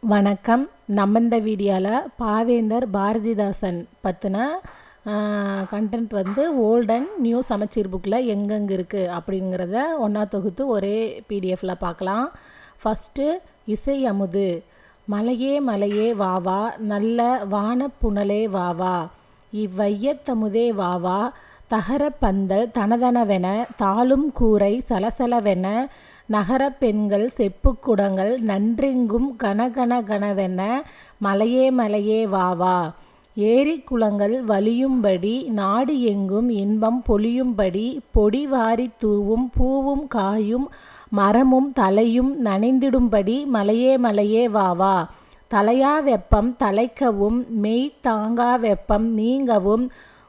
வணக்கம். நம்ம இந்த வீடியோவில் பாவேந்தர் பாரதிதாசன் பற்றின கண்டென்ட் ஓல்ட் அண்ட் நியூ சமச்சீர் புக்கில் எங்கெங்கே இருக்குது அப்படிங்கிறத ஒன்றா தொகுத்து ஒரே பிடிஎஃப்பில் பார்க்கலாம். ஃபஸ்ட்டு இசை அமுது. மலையே மலையே வாவா, நல்ல வானப்புனலே வாவா, இவ்வையத்தமுதே வாவா, தகர பந்தல் தனதனவென, தாளும் கூரை சலசலவென, நகர பெண்கள் செப்புக்குடங்கள் நன்றெங்கும் கனகன கனவென, மலையே மலையே வாவா, ஏரி குளங்கள் வலியும்படி, நாடு எங்கும் இன்பம் பொழியும்படி, பொடி வாரி தூவும் பூவும் காயும் மரமும் தலையும் நனைந்திடும்படி, மலையே மலையே வாவா, தலையா வெப்பம் தலைக்கவும் மெய் தாங்கா வெப்பம் நீங்கவும்,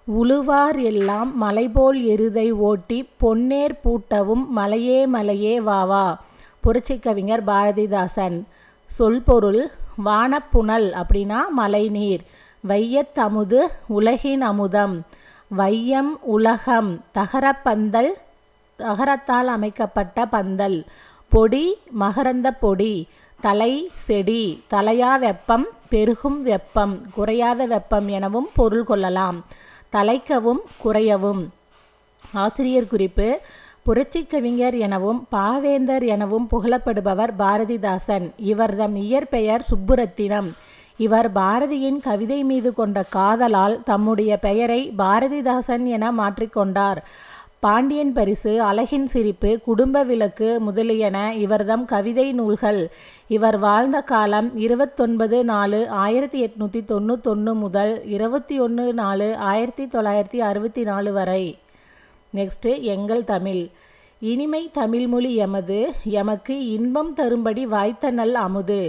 உழுவார் எல்லாம் மலைபோல் எருதை ஓட்டி பொன்னேர் பூட்டவும், மலையே மலையே வாவா. புரட்சிக்கவிஞர் பாரதிதாசன். சொல்பொருள்: வானப்புனல் அப்படின்னா மழைநீர். வையத்தமுது உலகின் அமுதம். வையம் உலகம். தகரப்பந்தல் தகரத்தால் அமைக்கப்பட்ட பந்தல். பொடி மகரந்த பொடி. தலை செடி. தலையா வெப்பம் பெருகும் வெப்பம், குறையாத வெப்பம் எனவும் பொருள் கொள்ளலாம். தலைக்கவும் குறையவும். ஆசிரியர் குறிப்பு: புரட்சிக் கவிஞர் எனவும் பாவேந்தர் எனவும் புகழப்படுபவர் பாரதிதாசன். இவர்தம் இயற்பெயர் சுப்புரத்தினம். இவர் பாரதியின் கவிதை மீது கொண்ட காதலால் தம்முடைய பெயரை பாரதிதாசன் என மாற்றிக்கொண்டார். பாண்டியன் பரிசு, அழகின் சிரிப்பு, குடும்ப விளக்கு முதலியன இவர்தம் கவிதை நூல்கள். இவர் வாழ்ந்த காலம் 29/4/1891 முதல் 21/4/1964 வரை. நெக்ஸ்ட்டு எங்கள் தமிழ். இனிமை தமிழ்மொழி எமது, எமக்கு இன்பம் தரும்படி வாய்த்த நல் அமுது,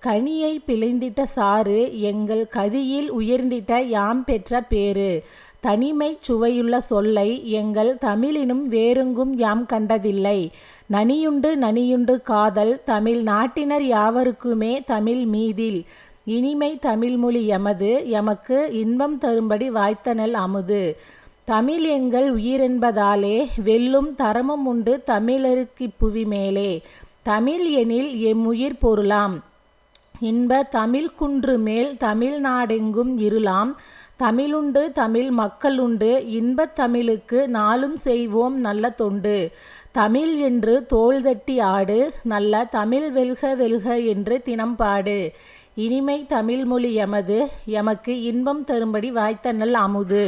கனியை பிழைந்திட்ட சாறு, எங்கள் கதியில் உயர்ந்திட்ட யாம் பெற்ற பேறு, தனிமை சுவையுள்ள சொல்லை எங்கள் தமிழினும் வேறெங்கும் யாம் கண்டதில்லை, நனியுண்டு நனியுண்டு காதல் தமிழ் நாட்டினர் யாவருக்குமே தமிழ் மீதில், இனிமை தமிழ்மொழி எமது, எமக்கு இன்பம் தரும்படி வாய்த்த நல் அமுது, தமிழ் எங்கள் உயிரென்பதாலே வெல்லும் தரமும் உண்டு தமிழருக்கு புவி மேலே, தமிழ் எனில் எம்முயிர் பொருளாம், இன்ப தமிழ் குன்று மேல் தமிழ் நாடெங்கும் இருளாம், தமிழுண்டு தமிழ் மக்களுண்டு இன்பத் தமிழுக்கு நாளும் செய்வோம் நல்ல தொண்டு, தமிழ் என்று தோள் தட்டி ஆடு, நல்ல தமிழ் வெல்க வெல்க என்று தினம் பாடு, இனிமை தமிழ்மொழி எமது, எமக்கு இன்பம் தரும்படி வாய்த்த நல் அமுது.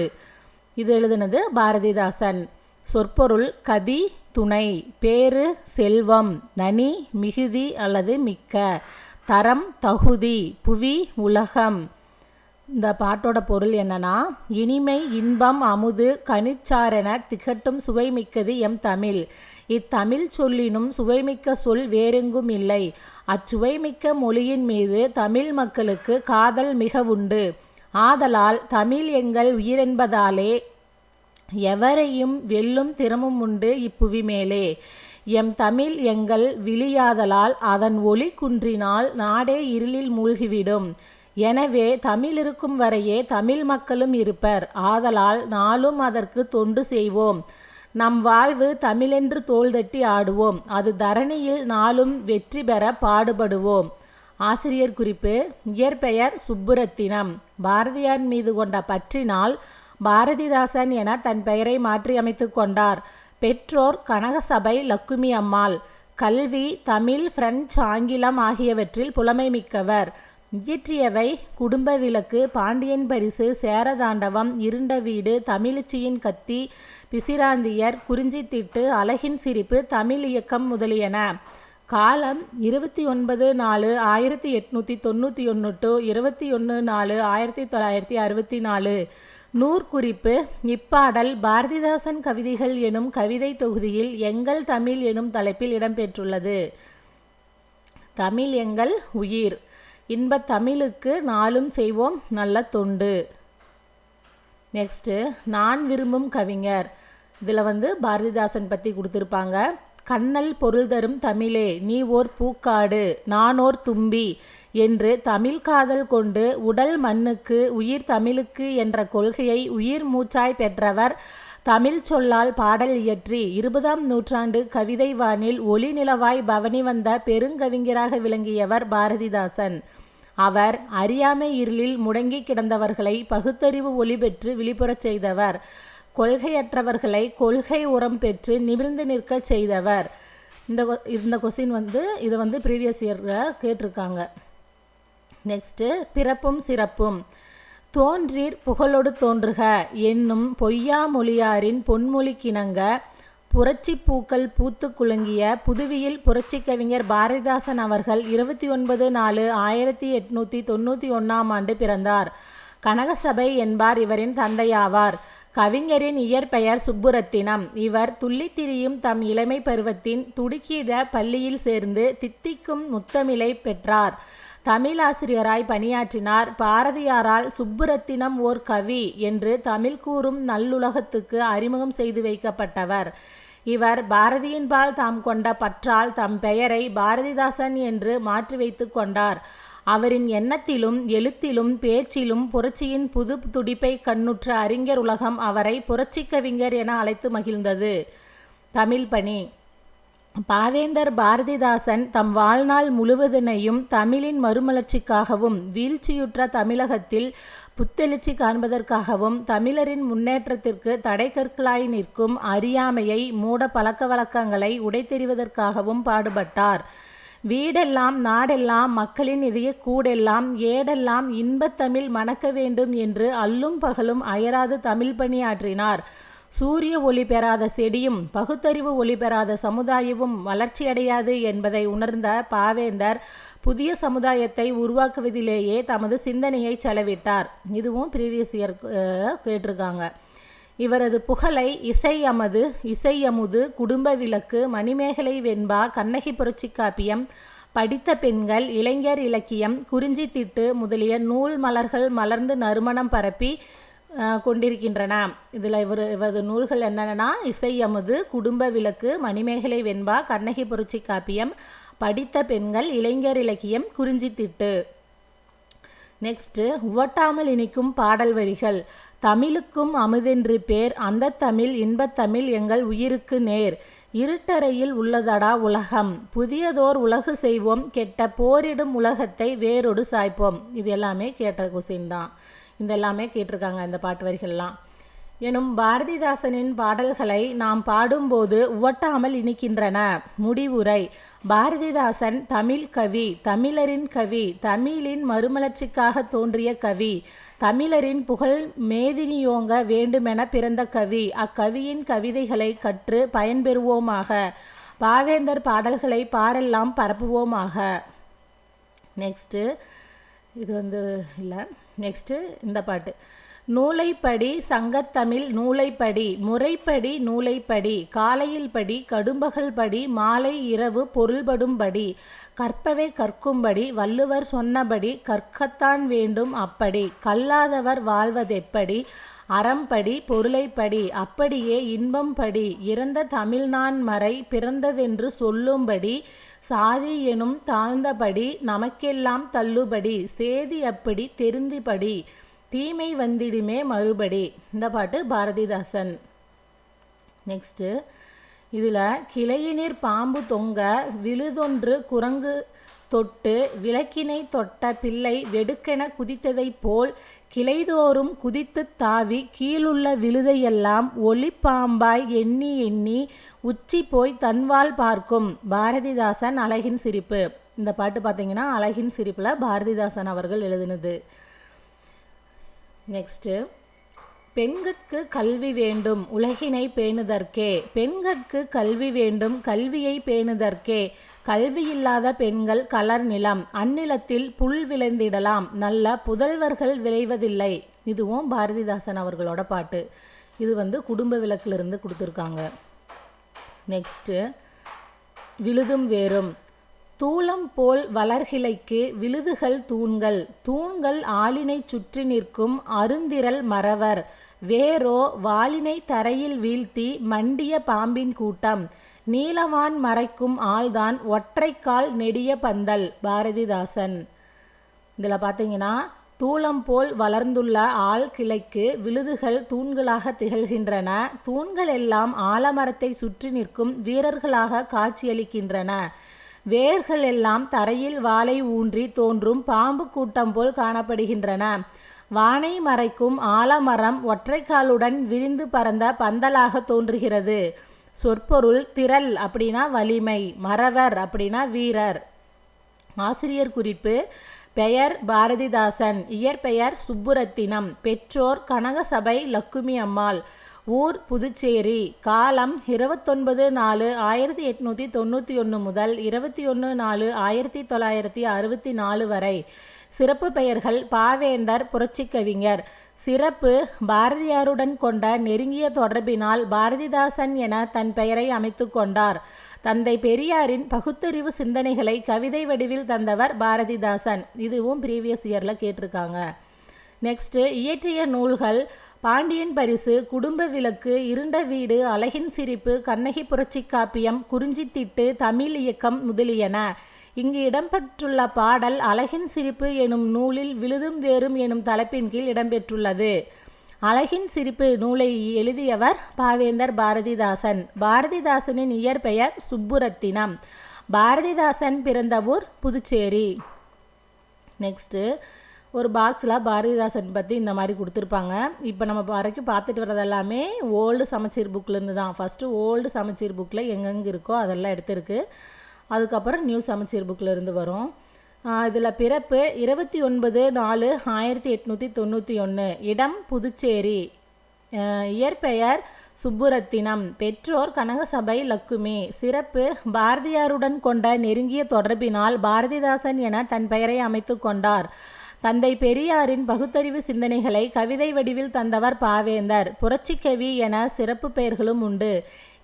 இது எழுதினது பாரதிதாசன். சொற்பொருள்: கதி துணை, பேறு செல்வம், நனி மிகுதி அல்லது மிக்க, தரம் தகுதி, புவி உலகம். இந்த பாட்டோட பொருள் என்னன்னா: இனிமை இன்பம் அமுது கனிச்சாரென திகட்டும் சுவைமிக்கது எம் தமிழ், இத்தமிழ் சொல்லினும் சுவைமிக்க சொல் வேறெங்கும் இல்லை, அச்சுவைமிக்க மொழியின் மீது தமிழ் மக்களுக்கு காதல் மிக உண்டு, ஆதலால் தமிழ் எங்கள் உயிரென்பதாலே எவரையும் வெல்லும் திறமும் உண்டு இப்புவி மேலே, எம் தமிழ் எங்கள் விழியாதலால் அதன் ஒளி குன்றினால் நாடே இருளில் மூழ்கிவிடும், எனவே தமிழ் இருக்கும் வரையே தமிழ் மக்களும் இருப்பர், ஆதலால் நாளும் அதற்கு தொண்டு செய்வோம், நம் வாழ்வு தமிழென்று தோள் தட்டி ஆடுவோம், அது தரணியில் நாளும் வெற்றி பெற பாடுபடுவோம். ஆசிரியர் குறிப்பு: இயற்பெயர் சுப்புரத்தினம். பாரதியார் மீது கொண்ட பற்றினால் பாரதிதாசன் என தன் பெயரை மாற்றி அமைத்து கொண்டார். பெற்றோர் கனகசபை லக்குமி அம்மாள். கல்வி தமிழ், பிரெஞ்சு, ஆங்கிலம் ஆகியவற்றில் புலமை மிக்கவர். இயற்றியவை: குடும்ப விளக்கு, பாண்டியன் பரிசு, சேரதாண்டவம், இருண்ட வீடு, தமிழச்சியின் கத்தி, பிசிராந்தியர், குறிஞ்சித்திட்டு, அழகின் சிரிப்பு, தமிழ் இயக்கம் முதலியன. காலம் 29/4/1891 to 21/4/1964. நூற்குறிப்பு: இப்பாடல் பாரதிதாசன் கவிதைகள் எனும் கவிதை தொகுதியில் எங்கள் தமிழ் எனும் தலைப்பில் இடம்பெற்றுள்ளது. தமிழ் எங்கள் உயிர், இன்பத் தமிழுக்கு நாளும் செய்வோம் நல்ல தொண்டு. நெக்ஸ்ட்டு நான் விரும்பும் கவிஞர். இதில் பாரதிதாசன் பற்றி கொடுத்துருப்பாங்க. கண்ணல் பொருள் தரும் தமிழே, நீ ஓர் பூக்காடு நானோர் தும்பி என்று தமிழ் காதல் கொண்டு உடல் மண்ணுக்கு உயிர் தமிழுக்கு என்ற கொள்கையை உயிர் மூச்சாய் பெற்றவர் தமிழ் சொல்லால் பாடல் இயற்றி 20ஆம் நூற்றாண்டு கவிதை வானில் ஒளி நிலவாய் பவனி வந்த பெருங்கவிஞராக விளங்கியவர் பாரதிதாசன். அவர் அறியாமை இருளில் முடங்கி கிடந்தவர்களை பகுத்தறிவு ஒளி பெற்று விழிப்புறச் செய்தவர். கொள்கையற்றவர்களை கொள்கை உரம் பெற்று நிமிர்ந்து நிற்க செய்தவர். இந்த கொஸ்டின் இது ப்ரீவியஸ் இயரில் கேட்டிருக்காங்க. நெக்ஸ்ட்டு பிறப்பும் சிறப்பும். தோன்றீர் புகழொடு தோன்றுக என்னும் பொய்யா மொழியாரின் பொன்மொழிக்கிணங்க புரட்சி பூக்கள் பூத்து குலுங்கிய புதுவியில் புரட்சி கவிஞர் பாரதிதாசன் அவர்கள் 29/4/1891 பிறந்தார். கனகசபை என்பார் இவரின் தந்தையாவார். கவிஞரின் இயற்பெயர் சுப்புரத்தினம். இவர் துள்ளித்திரியும் தம் இளமை பருவத்தின் துடுக்கிட பள்ளியில் சேர்ந்து தித்திக்கும் முத்தமிழை பெற்றார். தமிழாசிரியராய் பணியாற்றினார். பாரதியாரால் சுப்புரத்தினம் ஓர் கவி என்று தமிழ் கூறும் நல்லுலகத்துக்கு அறிமுகம் செய்து வைக்கப்பட்டவர். இவர் பாரதியின்பால் தாம் கொண்ட பற்றால் தம் பெயரை பாரதிதாசன் என்று மாற்றி வைத்து கொண்டார். அவரின் எண்ணத்திலும் எழுத்திலும் பேச்சிலும் புரட்சியின் புது துடிப்பை கண்ணுற்ற அறிஞர் உலகம் அவரை புரட்சி கவிஞர் என அழைத்து மகிழ்ந்தது. தமிழ் பணி. பாவேந்தர் பாரதிதாசன் தம் வாழ்நாள் முழுவதனையும் தமிழின் மறுமலர்ச்சிக்காகவும் வீழ்ச்சியுற்ற தமிழகத்தில் புத்தெழுச்சி காண்பதற்காகவும் தமிழரின் முன்னேற்றத்திற்கு தடைக்கற்களாய் நிற்கும் அறியாமையை மூட பழக்க வழக்கங்களை உடைத்தெறிவதற்காகவும் பாடுபட்டார். வீடெல்லாம் நாடெல்லாம் மக்களின் இதய கூடெல்லாம் ஏடெல்லாம் இன்பத்தமிழ் மணக்க வேண்டும் என்று அல்லும் பகலும் அயராது தமிழ் பணியாற்றினார். சூரிய ஒளி பெறாத செடியும் பகுத்தறிவு ஒளி பெறாத சமுதாயமும் வளர்ச்சியடையாது என்பதை உணர்ந்த பாவேந்தர் புதிய சமுதாயத்தை உருவாக்குவதிலேயே தமது சிந்தனையை செலவிட்டார். இதுவும் ப்ரீவியஸ் இயர் கேட்டிருக்காங்க. இவரது புகழை இசையமுது, குடும்ப விளக்கு, மணிமேகலை வெண்பா, கண்ணகி புரட்சி காப்பியம், படித்த பெண்கள், இளைஞர் இலக்கியம், குறிஞ்சி திட்டு முதலிய நூல் மலர்கள் மலர்ந்து நறுமணம் பரப்பி கொண்டிருக்கின்றன. இதில் இவரது நூல்கள் என்னென்னா இசையமுது, குடும்ப விளக்கு, மணிமேகலை வெண்பா, கண்ணகி புரட்சி காப்பியம், படித்த பெண்கள், இளைஞர் இலக்கியம், குறிஞ்சி திட்டு. நெக்ஸ்ட்டு உவட்டாமல் இனிக்கும் பாடல் வரிகள். தமிழுக்கும் அமுதென்று பேர், அந்த தமிழ் இன்பத்தமிழ் எங்கள் உயிருக்கு நேர். இருட்டறையில் உள்ளதடா உலகம், புதியதோர் உலகு செய்வோம், கெட்ட போரிடும் உலகத்தை வேரோடு சாய்ப்போம். இது எல்லாமே கேட்ட கொஸ்டின் தான். இதெல்லாமே கேட்டிருக்காங்க இந்த பாட்டு வரிகள்லாம். எனும் பாரதிதாசனின் பாடல்களை நாம் பாடும்போது உவட்டாமல் இனிக்கின்றன. முடிவுரை. பாரதிதாசன் தமிழ் கவி, தமிழரின் கவி, தமிழின் மறுமலர்ச்சிக்காக தோன்றிய கவி, தமிழரின் புகழ் மேதினியோங்க வேண்டுமென பிறந்த கவி. அக்கவியின் கவிதைகளை கற்று பயன்பெறுவோமாக. பாவேந்தர் பாடல்களை பாரெல்லாம் பரப்புவோமாக. நெக்ஸ்ட்டு இது இல்லை. நெக்ஸ்ட்டு இந்த பாட்டு. நூலைப்படி சங்கத்தமிழ் நூலைப்படி, முறைப்படி நூலைப்படி, காலையில் படி, கடும்பகல் படி, மாலை இரவு பொருள்படும்படி, கற்பவை கற்கும்படி, வள்ளுவர் சொன்னபடி கற்கத்தான் வேண்டும் அப்படி, கல்லாதவர் வாழ்வதெப்படி, அறம்படி பொருளைப்படி, அப்படியே இன்பம் படி, இறந்த தமிழ்நான் மறை பிறந்ததென்று சொல்லும்படி, சாதி எனும் தாழ்ந்தபடி நமக்கெல்லாம் தள்ளுபடி, சேதி அப்படி தெரிந்துபடி, தீமை வந்திடுமே மறுபடி. இந்த பாட்டு பாரதிதாசன். நெக்ஸ்ட்டு இதில் கிளையினிற் பாம்பு தொங்க விழுதொன்று குரங்கு தொட்டு விளக்கினை தொட்ட பிள்ளை வெடுக்கென குதித்ததை போல் கிளைதோறும் குதித்து தாவி கீழுள்ள விழுதையெல்லாம் ஒளிப்பாம்பாய் எண்ணி எண்ணி உச்சி போய் தன்வால் பார்க்கும். பாரதிதாசன் அழகின் சிரிப்பு. இந்த பாட்டு பார்த்தீங்கன்னா அழகின் சிரிப்பில் பாரதிதாசன் அவர்கள் எழுதினது. நெக்ஸ்ட்டு பெண்கட்கு கல்வி வேண்டும் உலகினை பேணுதற்கே. பெண்கட்கு கல்வி வேண்டும் கல்வியை பேணுதற்கே. கல்வியில்லாத பெண்கள் கலர் நிலம், அந்நிலத்தில் புல் விளைந்திடலாம், நல்ல புதல்வர்கள் விளைவதில்லை. இதுவும் பாரதிதாசன் அவர்களோட பாட்டு. இது குடும்ப விளக்கிலிருந்து கொடுத்துருக்காங்க. நெக்ஸ்ட்டு விழுதும் வேரும். தூளம் போல் வளர்கிளைக்கு விழுதுகள் தூண்கள், தூண்கள் ஆளினை சுற்றி நிற்கும் அருந்திரல் மறவர், வேரோ வாளினை தரையில் வீழ்த்தி மண்டிய பாம்பின் கூட்டம், நீலவான் மறைக்கும் ஆள்தான் ஒற்றைக்கால் நெடிய பந்தல். பாரதிதாசன். இதில் பார்த்தீங்கன்னா தூளம் போல் வளர்ந்துள்ள ஆள் கிளைக்கு விழுதுகள் தூண்களாக திகழ்கின்றன. தூண்கள் எல்லாம் ஆலமரத்தை சுற்றி நிற்கும் வீரர்களாக காட்சியளிக்கின்றன. வேர்கள் எல்லாம் தரையில் வாலை ஊன்றி தோன்றும் பாம்பு கூட்டம் போல் காணப்படுகின்றன. வானை மறைக்கும் ஆலமரம் ஒற்றைக்காலுடன் விரிந்து பறந்த பந்தலாக தோன்றுகிறது. சொற்பொருள்: திரள் அப்படின்னா வலிமை, மறவர் அப்படின்னா வீரர். ஆசிரியர் குறிப்பு: பெயர் பாரதிதாசன், இயற்பெயர் சுப்புரத்தினம், பெற்றோர் கனகசபை லக்குமி அம்மாள், ஊர் புதுச்சேரி, காலம் 29/4/1891 முதல் 21/4/1964 வரை. சிறப்பு பெயர்கள்: பாவேந்தர், புரட்சிக்கவிஞர். சிறப்பு: பாரதியாருடன் கொண்ட நெருங்கிய தொடர்பினால் பாரதிதாசன் என தன் பெயரை அமைத்து கொண்டார். தந்தை பெரியாரின் பகுத்தறிவு சிந்தனைகளை கவிதை வடிவில் தந்தவர் பாரதிதாசன். இதுவும் ப்ரீவியஸ் இயரில் கேட்டிருக்காங்க. நெக்ஸ்ட்டு, இயற்றிய நூல்கள்: பாண்டியன் பரிசு, குடும்ப விளக்கு, இருண்ட வீடு, அழகின் சிரிப்பு, கண்ணகி புரட்சி காப்பியம், குறிஞ்சித்திட்டு, தமிழ் இயக்கம் முதலியன. இங்கு இடம்பெற்றுள்ள பாடல் அழகின் சிரிப்பு எனும் நூலில் விழுதும் வேரும் எனும் தலைப்பின் கீழ் இடம்பெற்றுள்ளது. அழகின் சிரிப்பு நூலை எழுதியவர் பாவேந்தர் பாரதிதாசன். பாரதிதாசனின் இயற்பெயர் சுப்புரத்தினம். பாரதிதாசன் பிறந்த ஊர் புதுச்சேரி. நெக்ஸ்ட்டு, ஒரு பாக்ஸில் பாரதிதாசன் பற்றி இந்த மாதிரி கொடுத்துருப்பாங்க. இப்போ நம்ம வரைக்கும் பார்த்துட்டு வர்றது எல்லாமே ஓல்டு சமச்சீர் புக்கிலேருந்து தான். ஃபஸ்ட்டு ஓல்டு சமச்சீர் புக்கில் எங்கெங்கே இருக்கோ அதெல்லாம் எடுத்துருக்கு. அதுக்கப்புறம் நியூ சமச்சீர் புக்கில் இருந்து வரும். இதில் பிறப்பு 29/4/1891, இடம் புதுச்சேரி, இயற்பெயர் சுப்புரத்தினம், பெற்றோர் கனகசபை லக்குமி. சிறப்பு: பாரதியாருடன் கொண்ட நெருங்கிய தொடர்பினால் பாரதிதாசன் என தன் பெயரை அமைத்து கொண்டார். தந்தை பெரியாரின் பகுத்தறிவு சிந்தனைகளை கவிதை வடிவில் தந்தவர் பாவேந்தர். புரட்சிக்கவி என சிறப்பு பெயர்களும் உண்டு.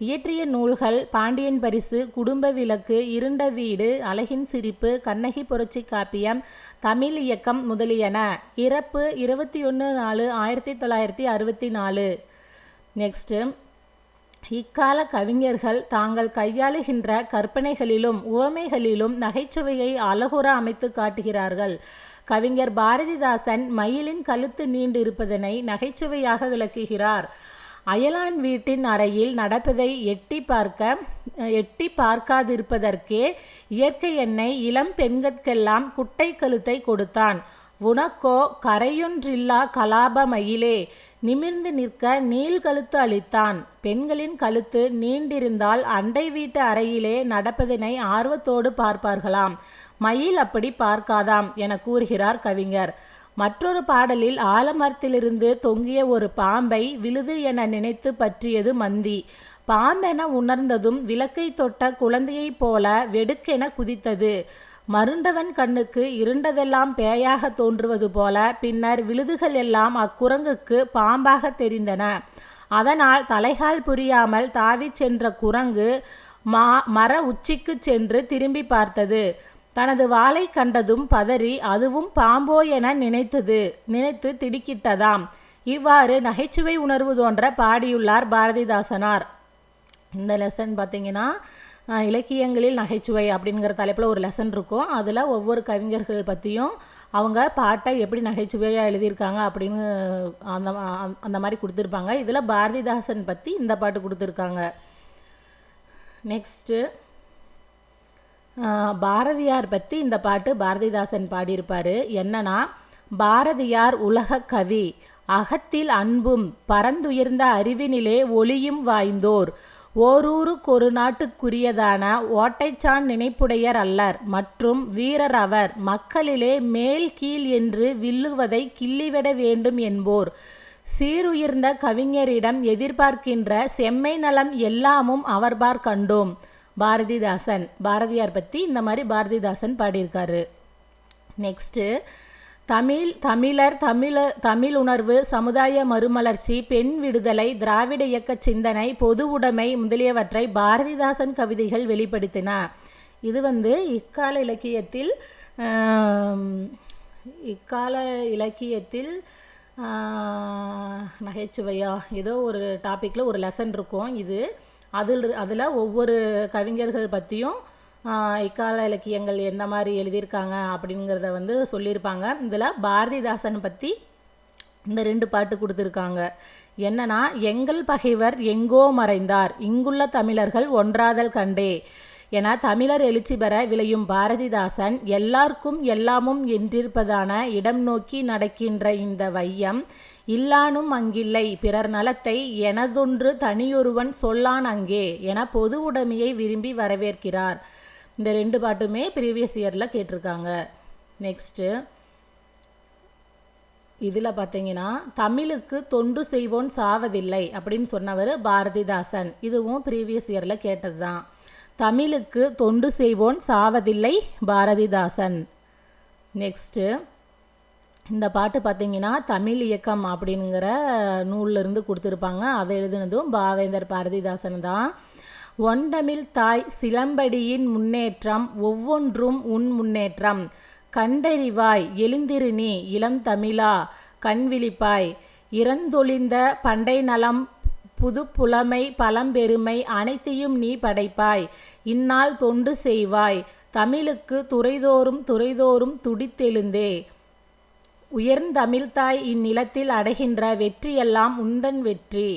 இயற்றிய நூல்கள்: பாண்டியன் பரிசு, குடும்ப விளக்கு, இருண்ட வீடு, அழகின் சிரிப்பு, கண்ணகி புரட்சி காப்பியம், தமிழ் இயக்கம் முதலியன. இறப்பு 21/4/1964. நெக்ஸ்ட்டு, இக்கால கவிஞர்கள் தாங்கள் கையாளுகின்ற கற்பனைகளிலும் உவமைகளிலும் நகைச்சுவையை அழகுற அமைத்து காட்டுகிறார்கள். கவிஞர் பாரதிதாசன் மயிலின் கழுத்து நீண்டு இருப்பதனை நகைச்சுவையாக விளக்குகிறார். அயலான் வீட்டின் அறையில் நடப்பதை எட்டி பார்க்காதிருப்பதற்கே இயற்கை எண்ணெய் இளம் பெண்கட்கெல்லாம் குட்டை கழுத்தை கொடுத்தான். உனக்கோ கரையொன்றில்லா கலாப மயிலே நிமிர்ந்து நிற்க நீள்கழுத்து அளித்தான். பெண்களின் கழுத்து நீண்டிருந்தால் அண்டை வீட்டு அறையிலே நடப்பதனை ஆர்வத்தோடு பார்ப்பார்களாம். மயில் அப்படி பார்க்காதாம் என கூறுகிறார் கவிஞர். மற்றொரு பாடலில் ஆலமரத்திலிருந்து தொங்கிய ஒரு பாம்பை விழுது என நினைத்து பற்றியது மந்தி. பாம்பென உணர்ந்ததும் விளக்கை தொட்ட குழந்தையைப் போல வெடுக்கென குதித்தது. மருண்டவன் கண்ணுக்கு இருண்டதெல்லாம் பேயாக தோன்றுவது போல பின்னர் விழுதுகள் எல்லாம் அக்குரங்குக்கு பாம்பாக தெரிந்தன. அதனால் தலைகால் புரியாமல் தாவி சென்ற குரங்கு மர உச்சிக்கு சென்று திரும்பி பார்த்தது. தனது வாளை கண்டதும் பதறி அதுவும் பாம்போ என நினைத்து திடுக்கிட்டதாம். இவ்வாறு நகைச்சுவை உணர்வு தோன்ற பாடியுள்ளார் பாரதிதாசனார். இந்த லெசன் பார்த்திங்கன்னா இலக்கியங்களில் நகைச்சுவை அப்படிங்கிற தலைப்பில் ஒரு லெசன் இருக்கும். அதில் ஒவ்வொரு கவிஞர்கள் பற்றியும் அவங்க பாட்டை எப்படி நகைச்சுவையாக எழுதியிருக்காங்க அப்படின்னு அந்த மாதிரி கொடுத்துருப்பாங்க. இதில் பாரதிதாசன் பற்றி இந்த பாட்டு கொடுத்துருக்காங்க. நெக்ஸ்ட்டு, பாரதியார் பற்றி இந்த பாட்டு பாரதிதாசன் பாடியிருப்பார். என்னன்னா, பாரதியார் உலக கவி, அகத்தில் அன்பும் பரந்துயர்ந்த அறிவினிலே ஒளியும் வாய்ந்தோர், ஓரூருக்கொரு நாட்டுக்குரியதான ஓட்டைச்சான் நினைப்புடையர் அல்லர், மற்றும் வீரர் அவர், மக்களிலே மேல் கீழ் என்று வில்லுவதை கிள்ளிவிட வேண்டும் என்போர், சீருயர்ந்த கவிஞரிடம் எதிர்பார்க்கின்ற செம்மை நலம் எல்லாமும் அவர்பார் கண்டோம். பாரதிதாசன். பாரதியார் பற்றி இந்த மாதிரி பாரதிதாசன் பாடியிருக்காரு. நெக்ஸ்ட்டு, தமிழ் உணர்வு, சமுதாய மறுமலர்ச்சி, பெண் விடுதலை, திராவிட இயக்க சிந்தனை, பொது உடைமை முதலியவற்றை பாரதிதாசன் கவிதைகள் வெளிப்படுத்தின. இது இக்கால இலக்கியத்தில் நகைச்சுவையா ஏதோ ஒரு டாப்பிக்கில் ஒரு லெசன் இருக்கும். அதில் ஒவ்வொரு கவிஞர்கள் பற்றியும் இக்கால இலக்கியங்கள் எந்த மாதிரி எழுதியிருக்காங்க அப்படிங்கிறத சொல்லியிருப்பாங்க. இதில் பாரதிதாசன் பற்றி இந்த 2 பாட்டு கொடுத்துருக்காங்க. என்னன்னா, எங்கள் பகைவர் எங்கோ மறைந்தார், இங்குள்ள தமிழர்கள் ஒன்றாதல் கண்டே, என தமிழர் எழுச்சி பெற விளையும் பாரதிதாசன் எல்லார்க்கும் எல்லாமும் என்றிருப்பதான இடம் நோக்கி நடக்கின்ற இந்த வையம் இல்லானும் அங்கில்லை பிறர் நலத்தை எனதொன்று தனியொருவன் சொல்லான் அங்கே என பொது உடைமையை விரும்பி வரவேற்கிறார். இந்த 2 பாட்டுமே ப்ரீவியஸ் இயரில் கேட்டிருக்காங்க. நெக்ஸ்ட்டு இதில் பார்த்தீங்கன்னா தமிழுக்கு தொண்டு செய்வோன் சாவதில்லை அப்படின்னு சொன்னவர் பாரதிதாசன். இதுவும் ப்ரீவியஸ் இயரில் கேட்டது தான். தமிழுக்கு தொண்டு செய்வோன் சாவதில்லை பாரதிதாசன். நெக்ஸ்ட்டு இந்த பாட்டு பார்த்தீங்கன்னா தமிழ் இயக்கம் அப்படிங்கிற நூலிலிருந்து கொடுத்துருப்பாங்க. அதை எழுதினதும் பாவேந்தர் பாரதிதாசன் தான். ஒண்டமிழ் தாய் சிலம்படியின் முன்னேற்றம் ஒவ்வொன்றும் உன் முன்னேற்றம் கண்டறிவாய் எழுந்திரு நீ இளம் தமிழா கண்விழிப்பாய் இறந்தொழிந்த பண்டை நலம் புது புலமை பழம்பெருமை அனைத்தையும் நீ படைப்பாய் இந்நாள் தொண்டு செய்வாய் தமிழுக்கு துறைதோறும் துடித்தெழுந்தே உயர்ந்தமிழ்தாய் இந்நிலத்தில் அடைகின்ற வெற்றியெல்லாம் உந்தன் வெற்றி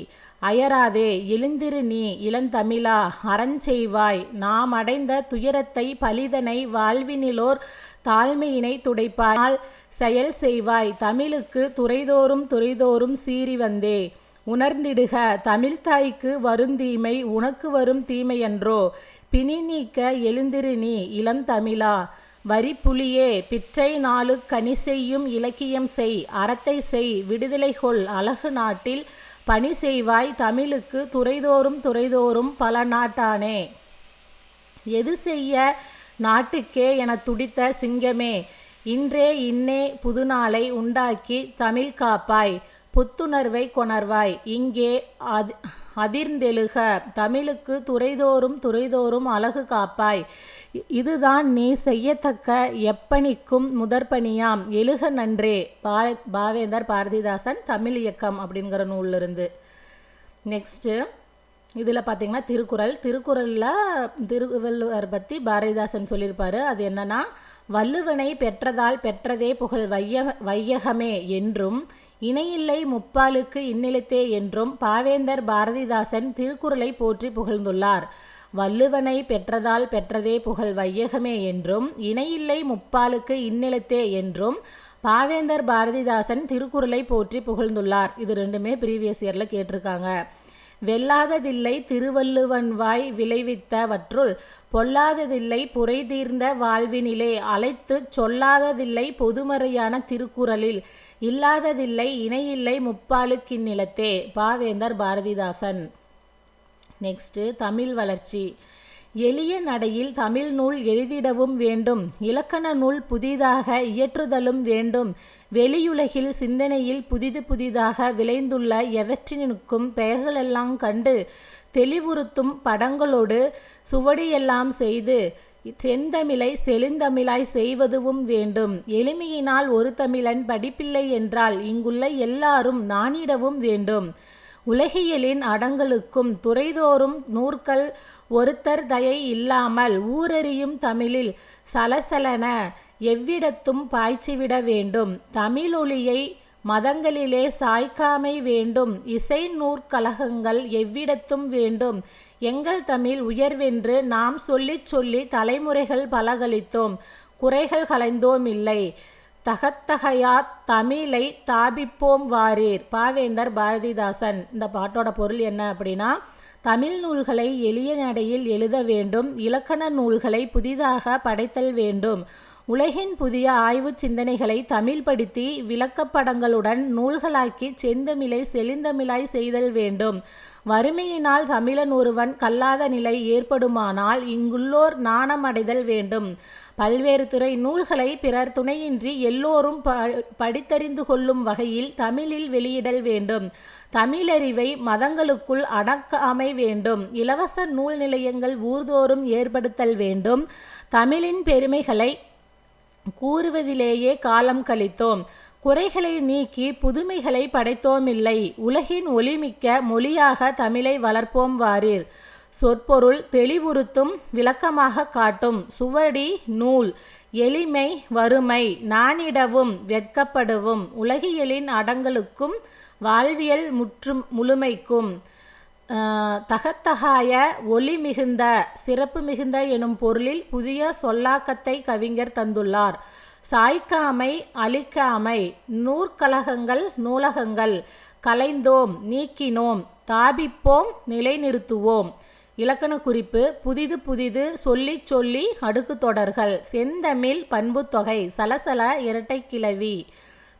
அயராதே எழுந்திரு நீ இளந்தமிழா அறஞ்செய்வாய் நாம் அடைந்த துயரத்தை பலிதனை வாழ்வினிலோர் தாழ்மையினை துடைப்பாய் செயல் செய்வாய் தமிழுக்கு துறைதோறும் சீறி வந்தே உணர்ந்திடுக தமிழ்தாய்க்கு வருந்தீமை உனக்கு வரும் தீமையன்றோ பிணி நீக்க எழுந்திரு நீ இளம் தமிழா வரிப்புலியே பிற்றை நாளு கனி செய்யும் இலக்கியம் செய் அறத்தை செய் விடுதலை கொள் அழகு நாட்டில் பணி செய்வாய் தமிழுக்கு துறைதோறும் பல நாட்டானே எது செய்ய நாட்டுக்கே என துடித்த சிங்கமே இன்றே இன்னே புதுநாளை உண்டாக்கி தமிழ் காப்பாய் புத்துணர்வை கொணர்வாய் இங்கே அதிர்ந்தெழுக தமிழுக்கு துறைதோறும் அழகு காப்பாய் இதுதான் நீ செய்யத்தக்க எப்பணிக்கும் முதற்பணியாம் எழுக நன்றே. பாவேந்தர் பாரதிதாசன் தமிழ் இயக்கம் அப்படிங்கிற நூலிலிருந்து. நெக்ஸ்ட்டு இதில் பார்த்திங்கன்னா திருக்குறளில் திருவள்ளுவர் பற்றி பாரதிதாசன் சொல்லியிருப்பார். அது என்னன்னா வள்ளுவனை பெற்றதால் பெற்றதே புகழ் வையகமே என்றும் இணையில்லை முப்பாலுக்கு இந்நிலத்தே என்றும் பாவேந்தர் பாரதிதாசன் திருக்குறளை போற்றி புகழ்ந்துள்ளார். வள்ளுவனை பெற்றதால் பெற்றதே புகழ் வையகமே என்றும் இணையில்லை முப்பாலுக்கு இந்நிலத்தே என்றும் பாவேந்தர் பாரதிதாசன் திருக்குறளை போற்றி புகழ்ந்துள்ளார். இது 2மே ப்ரீவியஸ் இயரில் கேட்டிருக்காங்க. வெல்லாததில்லை திருவள்ளுவன் வாய் விளைவித்தவற்றுள் பொல்லாததில்லை புரை தீர்ந்த வாழ்வினிலே அழைத்து சொல்லாததில்லை பொதுமறையான திருக்குறளில் இல்லாததில்லை இணையில்லை முப்பாலுக்கிந்நிலத்தே. பாவேந்தர் பாரதிதாசன். நெக்ஸ்ட்டு தமிழ் வளர்ச்சி. எளிய நடையில் தமிழ் நூல் எழுதிடவும் வேண்டும் இலக்கண நூல் புதிதாக இயற்றுதலும் வேண்டும் வெளியுலகில் சிந்தனையில் புதிதாக விளைந்துள்ள எவற்றினுக்கும் பெயர்களெல்லாம் கண்டு தெளிவுறுத்தும் படங்களோடு சுவடியெல்லாம் செய்து தென்தமிழை செழுந்தமிழாய் செய்வதுவும் வேண்டும் எளிமையினால் ஒரு தமிழன் படிப்பில்லை என்றால் இங்குள்ள எல்லாரும் நாணிடவும் வேண்டும் உலகியலின் அடங்கலுக்கும் துறைதோறும் நூற்கள் ஒருத்தர் தயை இல்லாமல் ஊரறியும் தமிழில் சலசலன எவ்விடத்தும் பாய்ச்சிவிட வேண்டும் தமிழொலியை மதங்களிலே சாய்க்காமை வேண்டும் இசை நூற்கழகங்கள் எவ்விடத்தும் வேண்டும் எங்கள் தமிழ் உயர்வென்று நாம் சொல்லி தலைமுறைகள் பலகழித்தோம் குறைகள் களைந்தோம் இல்லை தகத்தகையா தமிழை தாபிப்போம் வாரீர். பாவேந்தர் பாரதிதாசன். இந்த பாட்டோட பொருள் என்ன அப்படின்னா தமிழ் நூல்களை எளிய நடையில் எழுத வேண்டும் இலக்கண நூல்களை புதிதாக படைத்தல் வேண்டும் உலகின் புதிய ஆய்வு சிந்தனைகளை தமிழ் படுத்தி விளக்கப்படங்களுடன் நூல்களாக்கி செந்தமிழை செழுந்தமிழாய் செய்தல் வேண்டும் வறுமையினால் தமிழன் ஒருவன் கல்லாத நிலை ஏற்படுமானால் இங்குள்ளோர் நாணமடைதல் வேண்டும் பல்வேறு துறை நூல்களை பிறர் துணையின்றி எல்லோரும் படித்தறிந்து கொள்ளும் வகையில் தமிழில் வெளியிடல் வேண்டும் தமிழறிவை மதங்களுக்குள் அடக்காமை வேண்டும் இலவச நூல் நிலையங்கள் ஊர்தோறும் ஏற்படுத்தல் வேண்டும் தமிழின் பெருமைகளை கூறுவதிலேயே காலம் கழித்தோம் குறைகளை நீக்கி புதுமைகளை படைத்தோமில்லை உலகின் ஒளிமிக்க மொழியாக தமிழை வளர்ப்போம் வாரீர் சொற்பொருள் தெளிவுறுத்தும் விளக்கமாக காட்டும் சுவடி நூல் எளிமை வறுமை நானிடவும் வெட்கப்படவும் உலகியலின் அடங்கலுக்கும் வாழ்வியல் முழுமைக்கும் தகத்தகாய ஒளி மிகுந்த சிறப்பு மிகுந்த எனும் பொருளில் புதிய சொல்லாக்கத்தை கவிஞர் தந்துள்ளார். சாய்க்காமை அழிக்காமை நூற்கலகங்கள் நூலகங்கள் கலைந்தோம் நீக்கினோம் தாபிப்போம் நிலைநிறுத்துவோம். இலக்கண குறிப்பு புதிது புதிது சொல்லி சொல்லி அடுக்கு தொடர்கள் செந்தமிழ் பண்புத்தொகை சலசல இரட்டை கிளவி.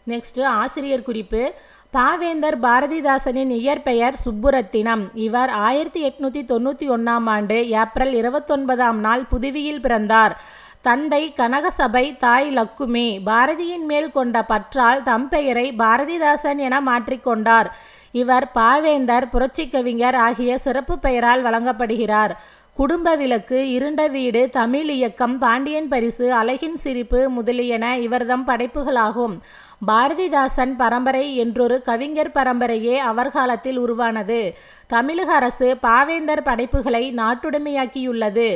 நெக்ஸ்ட் ஆசிரியர் குறிப்பு பாவேந்தர் பாரதிதாசனின் இயற்பெயர் சுப்புரத்தினம். இவர் 1891ஆம் ஆண்டு ஏப்ரல் 29ஆம் நாள் புதுவையில் பிறந்தார். தந்தை கனகசபை, தாய் லக்குமி. பாரதியின் மேல் கொண்ட பற்றால் தம் பெயரை பாரதிதாசன் என மாற்றிக்கொண்டார். இவர் பாவேந்தர், புரட்சி கவிஞர் ஆகிய சிறப்பு பெயரால் வழங்கப்படுகிறார். குடும்ப விளக்கு, இருண்ட வீடு, தமிழ் இயக்கம், பாண்டியன் பரிசு, அழகின் சிரிப்பு முதலியன இவர்தம் படைப்புகளாகும். பாரதிதாசன் பரம்பரை என்றொரு கவிஞர் பரம்பரையே அவர் காலத்தில் உருவானது. தமிழக அரசு பாவேந்தர் படைப்புகளை நாட்டுடைமையாக்கியுள்ளது.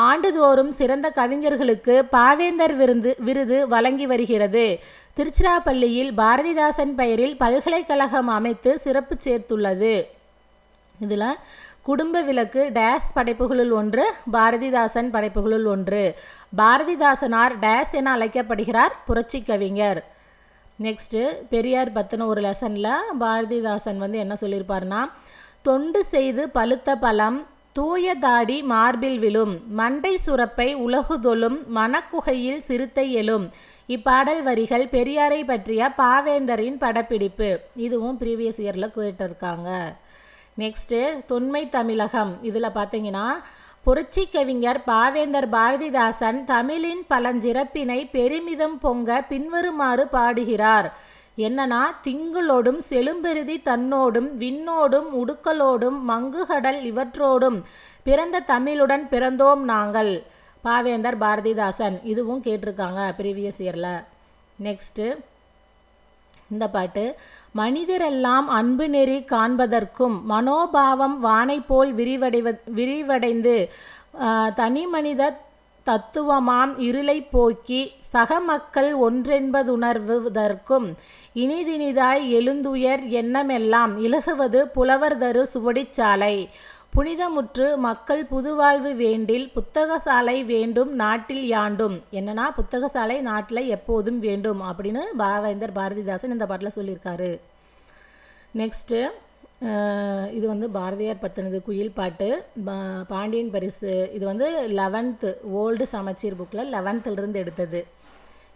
ஆண்டுதோறும் சிறந்த கவிஞர்களுக்கு பாவேந்தர் விருது வழங்கி வருகிறது. திருச்சிராப்பள்ளியில் பாரதிதாசன் பெயரில் பல்கலைக்கழகம் அமைத்து சிறப்பு சேர்த்துள்ளது. இதில் குடும்ப விளக்கு டேஸ் படைப்புகளுள் ஒன்று, பாரதிதாசன் படைப்புகளுள் ஒன்று. பாரதிதாசனார் டேஸ் என அழைக்கப்படுகிறார், புரட்சி கவிஞர். நெக்ஸ்ட்டு பெரியார் பற்றின ஒரு லெசனில் பாரதிதாசன் என்ன சொல்லியிருப்பார்னா, தொண்டு செய்து பழுத்த பழம் தூய தாடி மார்பில் விழும் மண்டை சுரப்பை உலகுதொழும் மனக்குகையில் சிறுத்தை எழும். இப்பாடல் வரிகள் பெரியாரை பற்றிய பாவேந்தரின் படப்பிடிப்பு. இதுவும் ப்ரீவியஸ் இயரில் கேட்டிருக்காங்க. நெக்ஸ்ட்டு தொன்மை தமிழகம். இதில் பார்த்தீங்கன்னா புரட்சி கவிஞர் பாவேந்தர் பாரதிதாசன் தமிழின் பழஞ்சிறப்பினை பெருமிதம் பொங்க பின்வருமாறு பாடுகிறார். என்னன்னா, திங்களோடும் செழும்பெருதி தன்னோடும் விண்ணோடும் உடுக்கலோடும் மங்குகடல் இவற்றோடும் பிறந்த தமிழுடன் பிறந்தோம் நாங்கள். பாவேந்தர் பாரதிதாசன். இதுவும் கேட்டிருக்காங்க ப்ரீவியஸ் இயரில். நெக்ஸ்ட்டு இந்த பாட்டு மனிதரெல்லாம் அன்பு நெறி காண்பதற்கும் மனோபாவம் வானை போல் விரிவடைந்து தனி மனித தத்துவமாம் இருளை போக்கி சக மக்கள் ஒன்றென்பதுணர்வதற்கும் இனிதினிதாய் எழுந்துயர் எண்ணமெல்லாம் இலகுவது புலவர் தரு சுவடிச்சாலை. புனிதமுற்று மக்கள் புதுவாழ்வு வேண்டில் புத்தகசாலை வேண்டும் நாட்டில் யாண்டும். என்னன்னா, புத்தகசாலை நாட்டில் எப்போதும் வேண்டும் அப்படின்னு பாவேந்தர் பாரதிதாசன் இந்த பாட்டில் சொல்லியிருக்காரு. நெக்ஸ்ட்டு இது பாரதியார் பற்றினது குயில் பாட்டு, பாண்டியன் பரிசு. இது 11th ஓல்டு சமச்சீர் புக்கில் 11th எடுத்தது.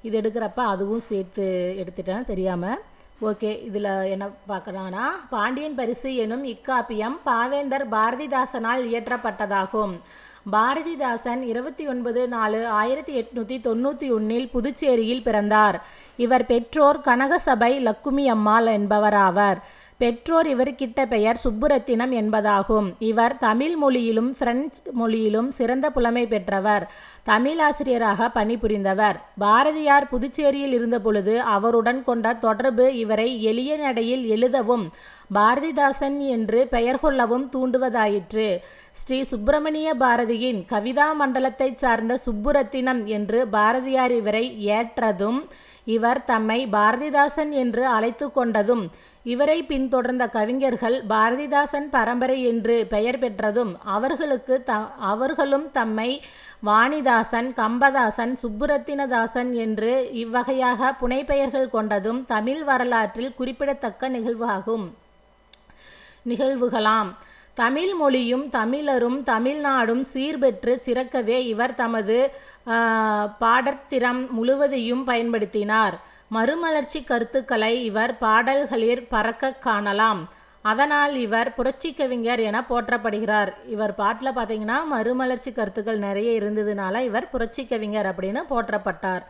இது எடுக்கிறப்ப அதுவும் சேர்த்து எடுத்துட்டேன் தெரியாமல். ஓகே, இதில் என்ன பார்க்குறான்னா, பாண்டியன் பரிசு எனும் இக்காப்பியம் பாவேந்தர் பாரதிதாசனால் இயற்றப்பட்டதாகும். பாரதிதாசன் 29/4/1891 புதுச்சேரியில் பிறந்தார். இவர் பெற்றோர் கனகசபை லக்குமி அம்மாள் என்பவராவர். பெற்றோர் இவருக்கிட்ட பெயர் சுப்புரத்தினம் என்பதாகும். இவர் தமிழ் மொழியிலும் பிரெஞ்சு மொழியிலும் சிறந்த புலமை பெற்றவர். தமிழாசிரியராக பணிபுரிந்தவர். பாரதியார் புதுச்சேரியில் இருந்தபொழுது அவருடன் கொண்ட தொடர்பு இவரை எளிய நடையில் எழுதவும் பாரதிதாசன் என்று பெயர் கொள்ளவும் தூண்டுவதாயிற்று. ஸ்ரீ சுப்பிரமணிய பாரதியின் கவிதா மண்டலத்தை சார்ந்த சுப்புரத்தினம் என்று பாரதியார் இவரை ஏற்றதும் இவர் தம்மை பாரதிதாசன் என்று அழைத்து கொண்டதும் இவரை பின்தொடர்ந்த கவிஞர்கள் பாரதிதாசன் பரம்பரை என்று பெயர் பெற்றதும் அவர்களும் தம்மை வாணிதாசன், கம்பதாசன், சுப்புரத்தினதாசன் என்று இவ்வகையாக புனைப்பெயர்கள் கொண்டதும் தமிழ் வரலாற்றில் குறிப்பிடத்தக்க நிகழ்வுகளாம். தமிழ் மொழியும் தமிழரும் தமிழ்நாடும் சீர்பெற்று சிறக்கவே இவர் தமது பாடத்திறம் முழுவதையும் பயன்படுத்தினார். மறுமலர்ச்சி கருத்துக்களை இவர் பாடல்களில் பறக்க காணலாம். அதனால் இவர் புரட்சி கவிஞர் என போற்றப்படுகிறார். இவர் பாட்டில் பார்த்தீங்கன்னா மறுமலர்ச்சி கருத்துக்கள் நிறைய இருந்ததுனால இவர் புரட்சி கவிஞர் அப்படின்னு போற்றப்பட்டார்.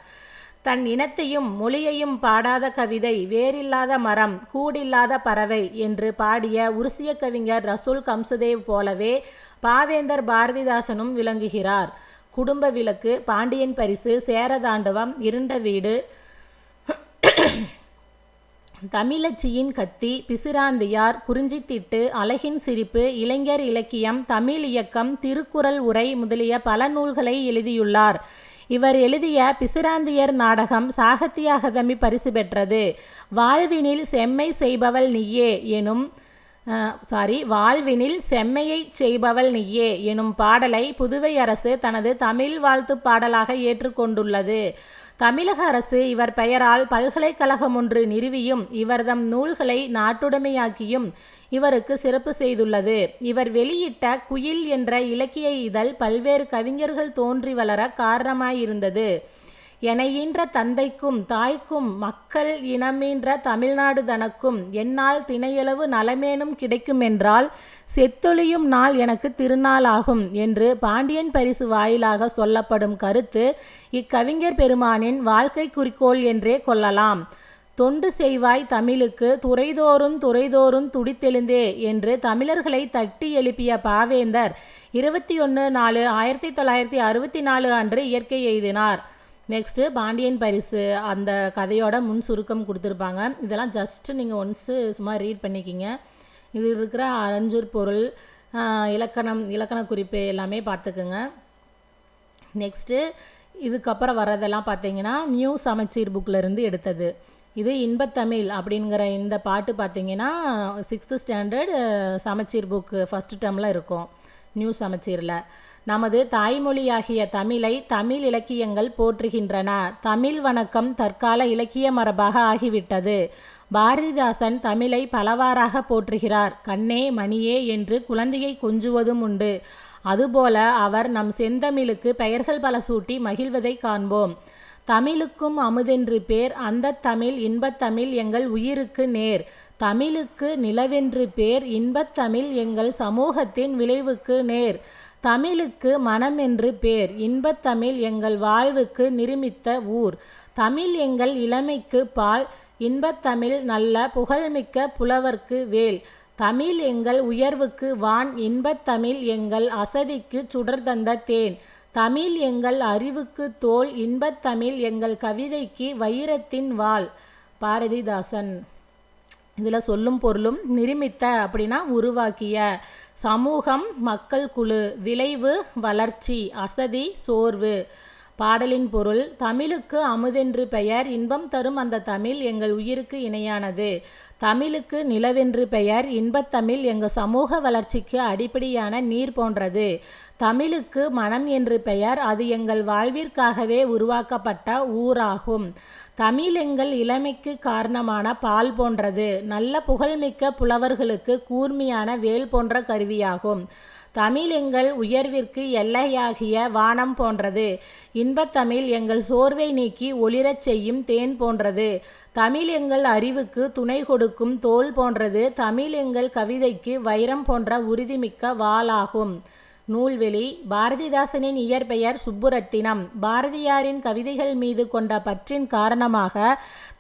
தன் இனத்தையும் மொழியையும் பாடாத கவிதை, வேறில்லாத மரம், கூடில்லாத பறவை என்று பாடிய உருசிய கவிஞர் ரசூல் கம்சுதேவ் போலவே பாவேந்தர் பாரதிதாசனும் விளங்குகிறார். குடும்ப விளக்கு, பாண்டியன் பரிசு, சேரதாண்டவம், இருண்ட வீடு, தமிழச்சியின் கத்தி, பிசிராந்தியார், குறிஞ்சித்திட்டு, அழகின் சிரிப்பு, இளைஞர் இலக்கியம், தமிழ் இயக்கம், திருக்குறள் உரை முதலிய பல நூல்களை எழுதியுள்ளார். இவர் எழுதிய பிசிராந்தியர் நாடகம் சாகித்ய அகாதமி பரிசு பெற்றது. வாழ்வினில் செம்மை செய்பவள் நீயே எனும் வாழ்வினில் செம்மையைச் செய்பவள் நீயே எனும் பாடலை புதுவை அரசு தனது தமிழ் வாழ்த்து பாடலாக ஏற்றுக்கொண்டுள்ளது. தமிழக அரசு இவர் பெயரால் பல்கலைக்கழகம் ஒன்று நிறுவியும் இவர்தம் நூல்களை நாட்டுடைமையாக்கியும் இவருக்கு சிறப்பு செய்துள்ளது. இவர் வெளியிட்ட குயில் என்ற இலக்கிய இதழ் பல்வேறு கவிஞர்கள் தோன்றி வளர காரணமாயிருந்தது. எனையீன்ற தந்தைக்கும் தாய்க்கும் மக்கள் இனமீன்ற தமிழ்நாடு தனக்கும் என்னால் தினையளவு நலமேனும் கிடைக்குமென்றால் செத்தொழியும் நாள் எனக்கு திருநாளாகும் என்று பாண்டியன் பரிசு வாயிலாக சொல்லப்படும் கருத்து இக்கவிஞர் பெருமானின் வாழ்க்கை குறிக்கோள் என்றே கொள்ளலாம். தொண்டு செய்வாய் தமிழுக்கு துறைதோறும் துடித்தெழுந்தே என்று தமிழர்களை தட்டி எழுப்பிய பாவேந்தர் 21/4/1964 அன்று இயற்கை எய்தினார். நெக்ஸ்ட்டு பாண்டியன் பரிசு அந்த கதையோட முன் சுருக்கம் கொடுத்துருப்பாங்க. இதெல்லாம் ஜஸ்ட்டு நீங்கள் ஒன்ஸு சும்மா ரீட் பண்ணிக்கிங்க. இது இருக்கிற அறஞ்சூர் பொருள், இலக்கண குறிப்பு எல்லாமே பார்த்துக்குங்க. நெக்ஸ்ட்டு இதுக்கப்புறம் வர்றதெல்லாம் பார்த்தீங்கன்னா நியூ சமச்சீர் புக்கிலேருந்து எடுத்தது. இது இன்பத்தமிழ் அப்படிங்கிற இந்த பாட்டு பார்த்தீங்கன்னா 6th ஸ்டாண்டர்ட் சமச்சீர் புக்கு ஃபஸ்ட்டு டேர்மில் இருக்கும் நியூ சமச்சீரில். நமது தாய்மொழியாகிய தமிழை தமிழ் இலக்கியங்கள் போற்றுகின்றன. தமிழ் வணக்கம் தற்கால இலக்கிய மரபாக ஆகிவிட்டது. பாரதிதாசன் தமிழை பலவாறாக போற்றுகிறார். கண்ணே மணியே என்று குழந்தையை கொஞ்சுவதும் உண்டு. அதுபோல அவர் நம் செந்தமிழுக்கு பெயர்கள் பல சூட்டி மகிழ்வதை காண்போம். தமிழுக்கும் அமுதென்று பேர், அந்த தமிழ் இன்பத்தமிழ் எங்கள் உயிருக்கு நேர். தமிழுக்கு நிலவென்று பேர், இன்பத்தமிழ் எங்கள் சமூகத்தின் விளைவுக்கு நேர். தமிழுக்கு மனம் என்று பேர், இன்பத்தமிழ் எங்கள் வாழ்வுக்கு நிருமித்த ஊர். தமிழ் எங்கள் இளமைக்கு பால், இன்பத்தமிழ் நல்ல புகழ்மிக்க புலவர்க்கு வேல். தமிழ் எங்கள் உயர்வுக்கு வான், இன்பத்தமிழ் எங்கள் அசதிக்கு சுடர் தந்த தேன். தமிழ் எங்கள் அறிவுக்கு தோல், இன்பத்தமிழ் எங்கள் கவிதைக்கு வைரத்தின் வாள். பாரதிதாசன். இதில் சொல்லும் பொருளும் நிருமித்த அப்படின்னா உருவாக்கிய, சமூகம் மக்கள் குழு, விளைவு வளர்ச்சி, அசதி சோர்வு. பாடலின் பொருள்: தமிழுக்கு அமுதென்று பெயர், இன்பம் தரும் அந்த தமிழ் எங்கள் உயிருக்கு இணையானது. தமிழுக்கு நிலவென்று பெயர், இன்பத்தமிழ் எங்கள் சமூக வளர்ச்சிக்கு அடிப்படையான நீர் போன்றது. தமிழுக்கு மனம் என்று பெயர், அது எங்கள் வாழ்விற்காகவே உருவாக்கப்பட்ட ஊராகும். தமிழ் எங்கள் இளமைக்கு காரணமான பால் போன்றது. நல்ல புகழ்மிக்க புலவர்களுக்கு கூர்மையான வேல் போன்ற கருவியாகும். தமிழ் எங்கள் உயர்விற்கு எல்லையாகிய வானம் போன்றது. இன்பத்தமிழ் எங்கள் சோர்வை நீக்கி ஒளிரச் செய்யும் தேன் போன்றது. தமிழ் எங்கள் அறிவுக்கு துணை கொடுக்கும் தோல் போன்றது. தமிழ் எங்கள் கவிதைக்கு வைரம் போன்ற உறுதிமிக்க வாளாகும். நூல்வெளி. பாரதிதாசனின் இயற்பெயர் சுப்புரத்தினம். பாரதியாரின் கவிதைகள் மீது கொண்ட பற்றின் காரணமாக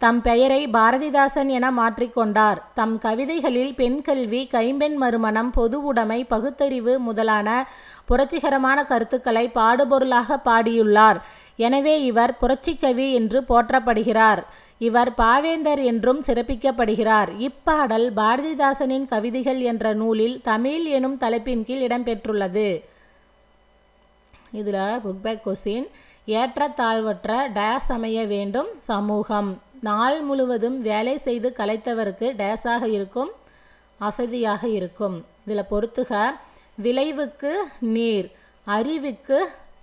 தம் பெயரை பாரதிதாசன் என மாற்றிக்கொண்டார். தம் கவிதைகளில் பெண் கல்வி, கைம்பெண் மறுமணம், பொது உடைமை, பகுத்தறிவு முதலான புரட்சிகரமான கருத்துக்களை பாடுபொருளாக பாடியுள்ளார். எனவே இவர் புரட்சிக்கவி என்று போற்றப்படுகிறார். இவர் பாவேந்தர் என்றும் சிறப்பிக்கப்படுகிறார். இப்பாடல் பாரதிதாசனின் கவிதைகள் என்ற நூலில் தமிழ் எனும் தலைப்பின் கீழ் இடம்பெற்றுள்ளது. இதில் புக் பேக் கொஸ்டின்: ஏற்றத்தாழ்வற்ற டேஸ் அமைய வேண்டும் சமூகம். நாள் முழுவதும் வேலை செய்து களைத்தவருக்கு டேஸாக இருக்கும், அசதியாக இருக்கும். இதில் பொறுத்துக: விளைவுக்கு நீர், அறிவுக்கு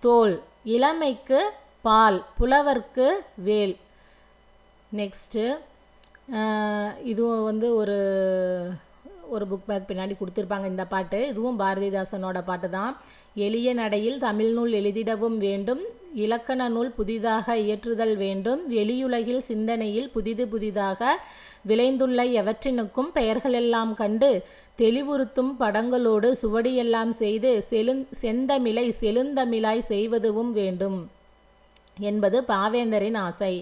தோல், இளமைக்கு பால், புலவர்க்கு வேல். நெக்ஸ்ட்டு இதுவும் வந்து ஒரு புக் பேக் பின்னாடி கொடுத்துருப்பாங்க இந்த பாட்டு. இதுவும் பாரதிதாசனோட பாட்டு தான். எளிய நடையில் தமிழ் நூல் எழுதிடவும் வேண்டும், இலக்கண நூல் புதிதாக இயற்றுதல் வேண்டும், வெளியுலகில் சிந்தனையில் புதிதாக விளைந்துள்ள எவற்றினுக்கும் பெயர்களெல்லாம் கண்டு தெளிவுறுத்தும் படங்களோடு சுவடியெல்லாம் செய்து செந்தமிழை செழுந்தமிழாய் செய்வதுவும் வேண்டும் என்பது பாவேந்தரின் ஆசை.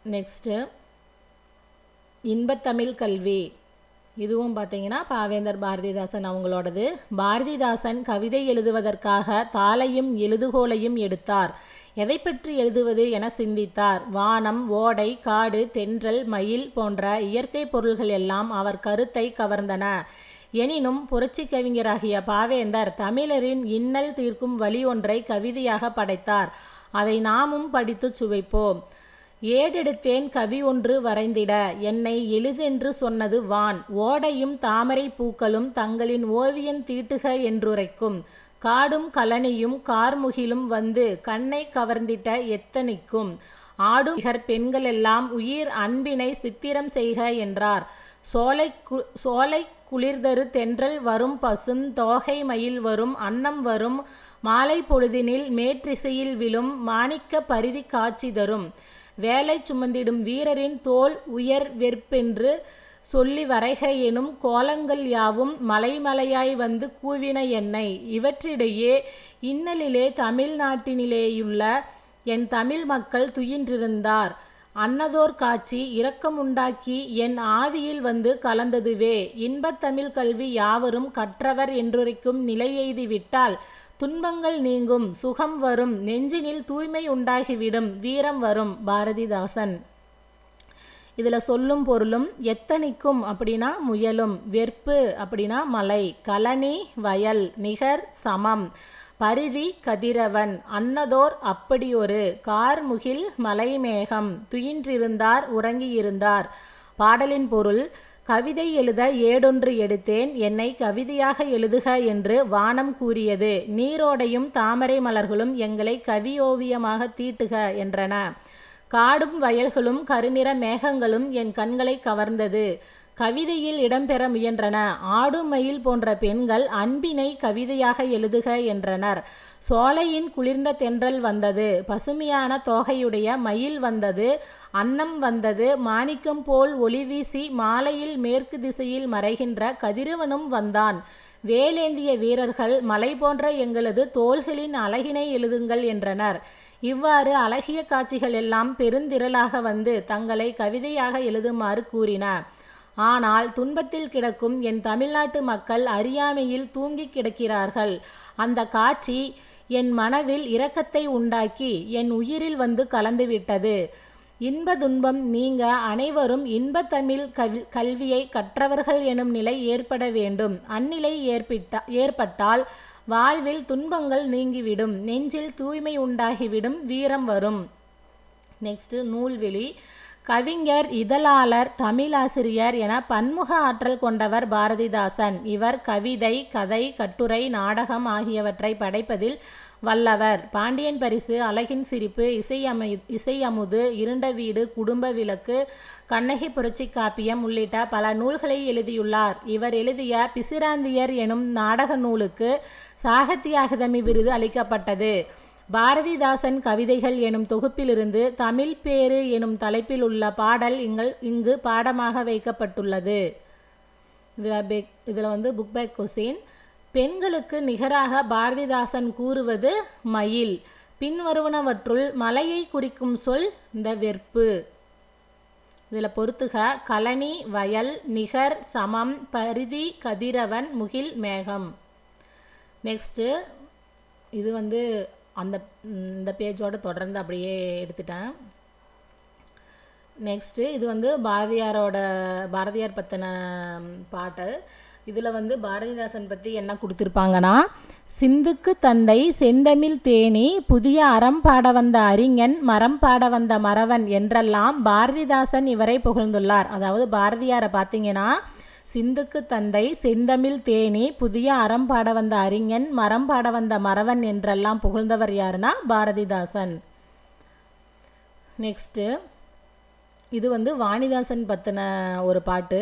நெக்ஸ்ட்டு இன்பத்தமிழ் கல்வி. இதுவும் பார்த்தீங்கன்னா பாவேந்தர் பாரதிதாசன் அவங்களோடது. பாரதிதாசன் கவிதை எழுதுவதற்காக தாளையும் எழுதுகோலையும் எடுத்தார். எதை பற்றி எழுதுவது என சிந்தித்தார். வானம், ஓடை, காடு, தென்றல், மயில் போன்ற இயற்கை பொருள்கள் எல்லாம் அவர் கருத்தை கவர்ந்தன. எனினும் புரட்சி கவிஞராகிய பாவேந்தர் தமிழரின் இன்னல் தீர்க்கும் வழி ஒன்றை கவிதையாக படைத்தார். அதை நாமும் படித்து சுவைப்போம். ஏடெடுத்தேன் கவி ஒன்று வரைந்திட, என்னை எளிதென்று சொன்னது வான். ஓடையும் தாமரை பூக்களும் தங்களின் ஓவியம் தீட்டுக என்றுரைக்கும். காடும் கழனியும் கார்முகிலும் வந்து கண்ணை கவர்ந்திட்ட எத்தனிக்கும். ஆடும் நிகர் பெண்களெல்லாம் உயிர் அன்பினை சித்திரம் செய்க என்றார். சோலை குளிர்தரு தென்றல் வரும் பசும் தோகை மயில் வரும் அன்னம் வரும் மாலை பொழுதினில் மேற்றிசையில் விழும் மாணிக்க பரிதி காட்சி தரும். வேலை சுமந்திடும் வீரரின் தோல் உயர் வெற்பென்று சொல்லி வரைக எனும் கோலங்கள் யாவும் மலைமலையாய் வந்து கூவின என்னை. இவற்றிடையே இன்னலிலே தமிழ்நாட்டினிலேயுள்ள என் தமிழ் மக்கள் துயின்றிருந்தார். அன்னதோர் காட்சி இரக்கமுண்டாக்கி என் ஆவியில் வந்து கலந்ததுவே. இன்பத்தமிழ் கல்வி யாவரும் கற்றவர் என்றுரைக்கும் நிலையெய்தி விட்டால் துன்பங்கள் நீங்கும், சுகம் வரும், நெஞ்சினில் தூய்மை உண்டாகிவிடும், வீரம் வரும். பாரதிதாசன். இதில் சொல்லும் பொருளும் எத்தனிக்கும் அப்படின்னா முயலும், வெற்பு அப்படின்னா மலை, கழனி வயல், நிகர் சமம், பரிதி கதிரவன், அன்னதோர் அப்படியொரு, கார்முகில் மலைமேகம், துயின்றிருந்தார் உறங்கியிருந்தார். பாடலின் பொருள்: கவிதை எழுத ஏடொன்று எடுத்தேன், என்னை கவிதையாக எழுதுக என்று வானம் கூறியது. நீரோடையும் தாமரை மலர்களும் எங்களை கவியோவியமாக தீட்டுக என்றன. காடும் வயல்களும் கருநிற மேகங்களும் என் கண்களை கவர்ந்தது. கவிதையில் இடம்பெற முயன்றன. ஆடும் மயில் போன்ற பெண்கள் அன்பினை கவிதையாக எழுதுக என்றனர். சோலையின் குளிர்ந்த தென்றல் வந்தது. பசுமையான தோகையுடைய மயில் வந்தது. அன்னம் வந்தது. மாணிக்கம் போல் ஒளி வீசி மாலையில் மேற்கு திசையில் மறைகின்ற கதிரவனும் வந்தான். வேலேந்திய வீரர்கள் மலை போன்ற எங்களது தோள்களின் அழகினை எழுதுங்கள் என்றனர். இவ்வாறு அழகிய காட்சிகள் எல்லாம் பெருந்திரளாக வந்து தங்களை கவிதையாக எழுதுமாறு கூறின. ஆனால் துன்பத்தில் கிடக்கும் என் தமிழ்நாட்டு மக்கள் அறியாமையில் தூங்கி கிடக்கிறார்கள். அந்த காட்சி என் மனதில் இரக்கத்தை உண்டாக்கி என் உயிரில் வந்து கலந்துவிட்டது. இன்ப துன்பம் நீங்க அனைவரும் இன்பத்தமிழ் கல்வியை கற்றவர்கள் எனும் நிலை ஏற்பட வேண்டும். அந்நிலை ஏற்பட்டால் வாழ்வில் துன்பங்கள் நீங்கிவிடும், நெஞ்சில் தூய்மை உண்டாகிவிடும், வீரம் வரும். நெக்ஸ்ட் நூல்வெளி. கவிஞர், இதழாளர், தமிழாசிரியர் என பன்முக ஆற்றல் கொண்டவர் பாரதிதாசன். இவர் கவிதை, கதை, கட்டுரை, நாடகம் ஆகியவற்றை படைப்பதில் வல்லவர். பாண்டியன் பரிசு, அழகின் சிரிப்பு, இசை அமுது, இருண்ட வீடு, குடும்ப விளக்கு, கண்ணகி புரட்சி காப்பியம் உள்ளிட்ட பல நூல்களை எழுதியுள்ளார். இவர் எழுதிய பிசிராந்தியர் எனும் நாடக நூலுக்கு சாகித்ய அகாதமி விருது அளிக்கப்பட்டது. பாரதிதாசன் கவிதைகள் எனும் தொகுப்பிலிருந்து தமிழ் பேறு எனும் தலைப்பில் உள்ள பாடல் இங்கு பாடமாக வைக்கப்பட்டுள்ளது. இதில் வந்து புக் பேக் கொஸ்டின். பெண்களுக்கு நிகராக பாரதிதாசன் கூறுவது மயில். பின்வருவனவற்றுள் மலையை குறிக்கும் சொல் இந்த வெற்பு. இதில் பொறுத்துக: கழனி, வயல், நிகர், சமம், பரிதி, கதிரவன், முகில், மேகம். நெக்ஸ்ட்டு இது வந்து இந்த பேஜோடு தொடர்ந்து அப்படியே எடுத்துட்டேன். நெக்ஸ்ட்டு இது வந்து பாரதியார் பற்றின பாட்டு. இதில் வந்து பாரதிதாசன் பற்றி என்ன கொடுத்துருப்பாங்கன்னா: சிந்துக்கு தந்தை செந்தமிழ் தேனி, புதிய அறம் பாட வந்த அறிஞன், மரம் பாட வந்த மறவன் என்றெல்லாம் பாரதிதாசன் இவரை புகழ்ந்துள்ளார். அதாவது பாரதியாரை பார்த்தீங்கன்னா, சிந்துக்கு தந்தை செந்தமிழ் தேனி, புதிய அறம் பாட வந்த அறிஞன், மரம் பாட வந்த மறவன் என்றெல்லாம் புகழ்ந்தவர் யாருன்னா பாரதிதாசன். நெக்ஸ்ட்டு இது வந்து வாணிதாசன் பற்றின ஒரு பாட்டு.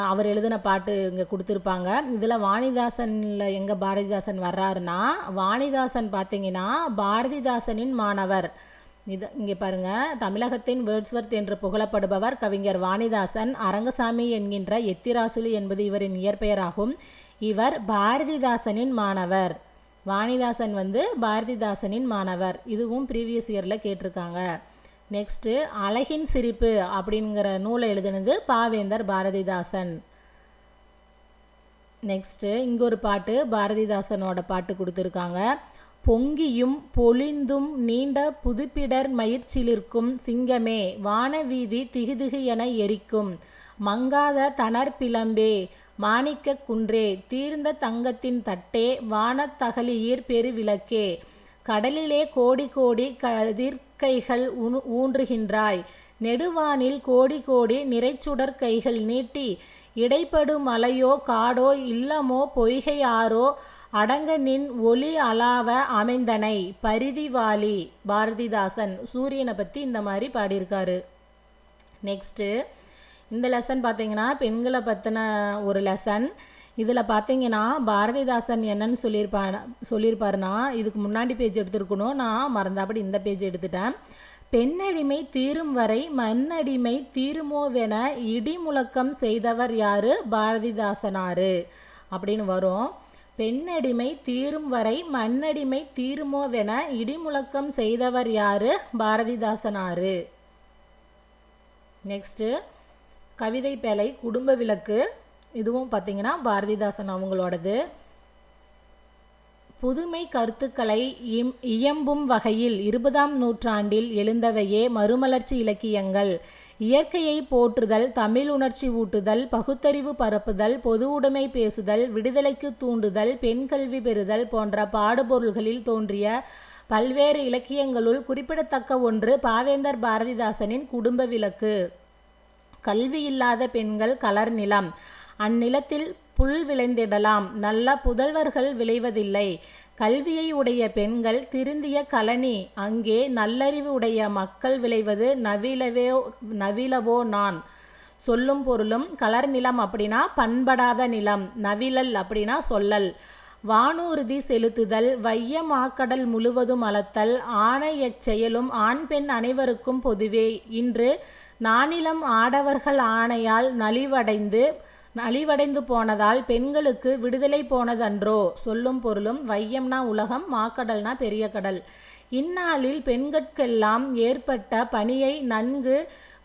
அவர் எழுதின பாட்டு இங்கே கொடுத்துருப்பாங்க. இதில் வாணிதாசனில் எங்கே பாரதிதாசன் வர்றாருன்னா, வாணிதாசன் பார்த்தீங்கன்னா பாரதிதாசனின் மாணவர். இங்கே பாருங்கள், தமிழகத்தின் வேர்ட்ஸ்வர்த் என்று புகழப்படுபவர் கவிஞர் வாணிதாசன். அரங்கசாமி என்கின்ற எத்திராசுலி என்பது இவரின் இயற்பெயராகும். இவர் பாரதிதாசனின் மாணவர். வாணிதாசன் வந்து பாரதிதாசனின் மாணவர். இதுவும் ப்ரீவியஸ் இயரில் கேட்டிருக்காங்க. நெக்ஸ்ட்டு அழகின் சிரிப்பு அப்படிங்கிற நூலை எழுதினது பாவேந்தர் பாரதிதாசன். நெக்ஸ்ட்டு இங்கே ஒரு பாட்டு பாரதிதாசனோட பாட்டு கொடுத்துருக்காங்க. பொங்கியும் பொழிந்தும் நீண்ட புதுப்பிடர் மயிர்ச்சிலிருக்கும் சிங்கமே, வானவீதி திகுதிகு என எரிக்கும், மங்காத தணர் பிளம்பே, மாணிக்க குன்றே, தீர்ந்த தங்கத்தின் தட்டே, வானத்தகலியீர் பெருவிளக்கே, கடலிலே கோடி கோடி கதிர் கைகள் ஊன்றுகின்றாய். நெடுவானில் கோடி கோடி நிறைச்சுடர் கைகள் நீட்டி, இடைப்படு மலையோ காடோ இல்லமோ பொய்கை ஆறோ அடங்க நின் ஒளி அளாவ அமைந்தனை. பரிதிவாலி. பாரதிதாசன் சூரியனை பற்றி இந்த மாதிரி பாடியிருக்காரு. நெக்ஸ்ட்டு இந்த லெசன் பார்த்தீங்கன்னா பெண்களை பற்றின ஒரு லெசன். இதில் பார்த்தீங்கன்னா பாரதிதாசன் என்னன்னு சொல்லியிருப்பாருன்னா, இதுக்கு முன்னாடி பேஜ் எடுத்துருக்கணும், நான் மறந்தாப்படி இந்த பேஜ் எடுத்துட்டேன். பெண்ணடிமை தீரும் வரை மண்ணடிமை தீருமோவென இடிமுழக்கம் செய்தவர் யாரு? பாரதிதாசனாரு அப்படின்னு வரும். பெண்ணடிமை தீரும் வரை மண்ணடிமை தீருமோவென இடிமுழக்கம் செய்தவர் யாரு? பாரதிதாசனாரு. நெக்ஸ்ட்டு கவிதை பேழை குடும்ப விளக்கு. இதுவும் பார்த்தீங்கன்னா பாரதிதாசன் அவங்களோடது. புதுமை கருத்துக்களை இயம்பும் வகையில் 20ஆம் நூற்றாண்டில் எழுந்தவையே மறுமலர்ச்சி இலக்கியங்கள். இயற்கையை போற்றுதல், தமிழ் உணர்ச்சி ஊட்டுதல், பகுத்தறிவு பரப்புதல், பொது உடைமை பேசுதல், விடுதலைக்கு தூண்டுதல், பெண் கல்வி பெறுதல் போன்ற பாடுபொருள்களில் தோன்றிய பல்வேறு இலக்கியங்களுள் குறிப்பிடத்தக்க ஒன்று பாவேந்தர் பாரதிதாசனின் குடும்ப விளக்கு. கல்வியில்லாத பெண்கள் கலர் நிலம், அந்நிலத்தில் புல் விளைந்திடலாம், நல்ல புதல்வர்கள் விளைவதில்லை. கல்வியை உடைய பெண்கள் திருந்திய கழனி, அங்கே நல்லறிவு உடைய மக்கள் விளைவது நவிலவோ நான். சொல்லும் பொருளும் கலர் நிலம் அப்படின்னா பண்படாத நிலம், நவிலல் அப்படின்னா சொல்லல். வானூர்தி செலுத்துதல், வையமாக்கடல் முழுவதும் அளத்தல், ஆணை எச்செயலும் ஆண் பெண் அனைவருக்கும் பொதுவே. இன்று நானிலம் ஆடவர்கள் ஆணையால் நலிவடைந்து போனதால் பெண்களுக்கு விடுதலை போனதன்றோ. சொல்லும் பொருளும் வையம்னா உலகம், மாக்கடல்னா பெரிய கடல். இந்நாளில் பெண்கட்கெல்லாம் ஏற்பட்ட பணியை நன்கு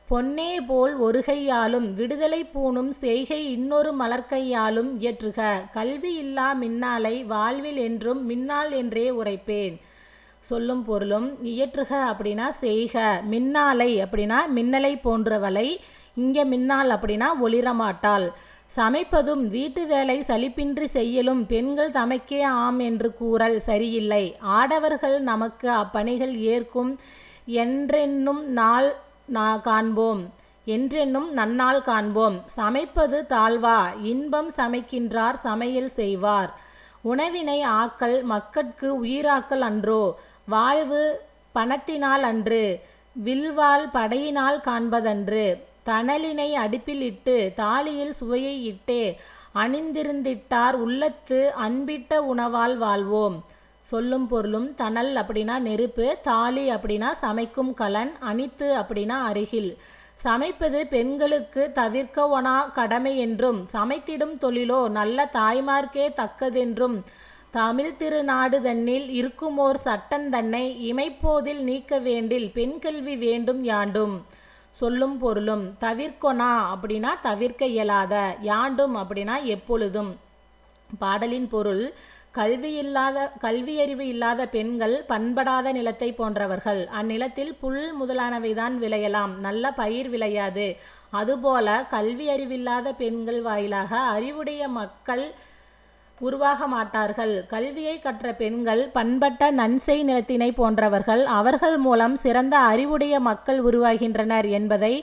பொன்னே போல் ஒரு கையாலும் விடுதலை பூணும் செய்கை இன்னொரு மலர்கையாலும் இயற்றுக. கல்வி இல்லா மின்னாலை வாழ்வில் என்றும் மின்னாள் என்றே உரைப்பேன். சொல்லும் பொருளும் இயற்றுக அப்படின்னா செய்க, மின்னாலை அப்படின்னா மின்னலை போன்றவளை, இங்கே மின்னாள் அப்படின்னா ஒளிரமாட்டாள். சமைப்பதும் வீட்டு வேலை சலிப்பின்றி செய்யலும் பெண்கள் தமக்கே ஆம் என்று கூறல் சரியில்லை. ஆடவர்கள் நமக்கு அப்பணிகள் ஏற்கும் என்றென்னும் நன்னாள் காண்போம். சமைப்பது தாழ்வா, இன்பம் சமைக்கின்றார் சமையல் செய்வார். உணவினை ஆக்கல் மக்கட்கு உயிராக்கல் அன்றோ. வாழ்வு பணத்தினால் அன்று, வில்வாள் படையினால் காண்பதன்று. தணலினை அடுப்பில் இட்டு தாலியில் சுவையை இட்டே அணிந்திருந்திட்டார் உள்ளத்து அன்பிட்ட உணவால் வாழ்வோம். சொல்லும் பொருளும் தணல் அப்படின்னா நெருப்பு, தாலி அப்படின்னா சமைக்கும் கலன், அணித்து அப்படின்னா அருகில். சமைப்பது பெண்களுக்கு தவிர்க்க ஒணா கடமை என்றும் சமைத்திடும் தொழிலோ நல்ல தாய்மார்க்கே தக்கதென்றும் தமிழ் திருநாடு தன்னில் இருக்குமோர் சட்டந்தன்னை இமைப்போதில் நீக்க வேண்டில் பெண் கல்வி வேண்டும் யாண்டும். சொல்லும் பொருளும் தவிர்க்கொணா அப்படின்னா தவிர்க்க இயலாத, யாண்டும் அப்படின்னா எப்பொழுதும். பாடலின் பொருள் கல்வியறிவு இல்லாத பெண்கள் பண்படாத நிலத்தை போன்றவர்கள். அந்நிலத்தில் புல் முதலானவைதான் விளையலாம், நல்ல பயிர் விளையாது. அதுபோல கல்வி அறிவில்லாத பெண்கள் வாயிலாக அறிவுடைய மக்கள் உருவாக மாட்டார்கள். கல்வியை கற்ற பெண்கள் பண்பட்ட நன்செய் நிலத்தினை போன்றவர்கள். அவர்கள் மூலம் சிறந்த அறிவுடைய மக்கள் உருவாகின்றனர் என்பதை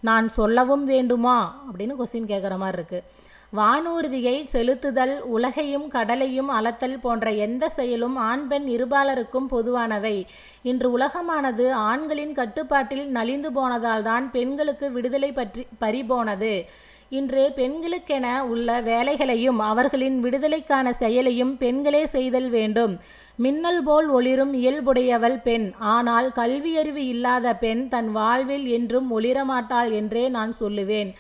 நான் சொல்லவும் வேண்டுமா அப்படின்னு கொஸ்டின் கேட்குற மாதிரி இருக்குது. வானூர்தியை செலுத்துதல், உலகையும் கடலையும் அளத்தல் போன்ற எந்த செயலும் ஆண் பெண் இருபாலருக்கும் பொதுவானவை. இன்று உலகமானது ஆண்களின் கட்டுப்பாட்டில் நலிந்து போனதால் தான் பெண்களுக்கு விடுதலை பறிபோனது. இன்று பெண்களுக்கென உள்ள வேலைகளையும் அவர்களின் விடுதலைக்கான செயலையும் பெண்களே செய்தல் வேண்டும். மின்னல் போல் ஒளிரும் இயல்புடையவள் பெண். ஆனால் கல்வியறிவு இல்லாத பெண் தன் வாழ்வில் என்றும் ஒளிரமாட்டாள் என்றே நான் சொல்லுவேன்.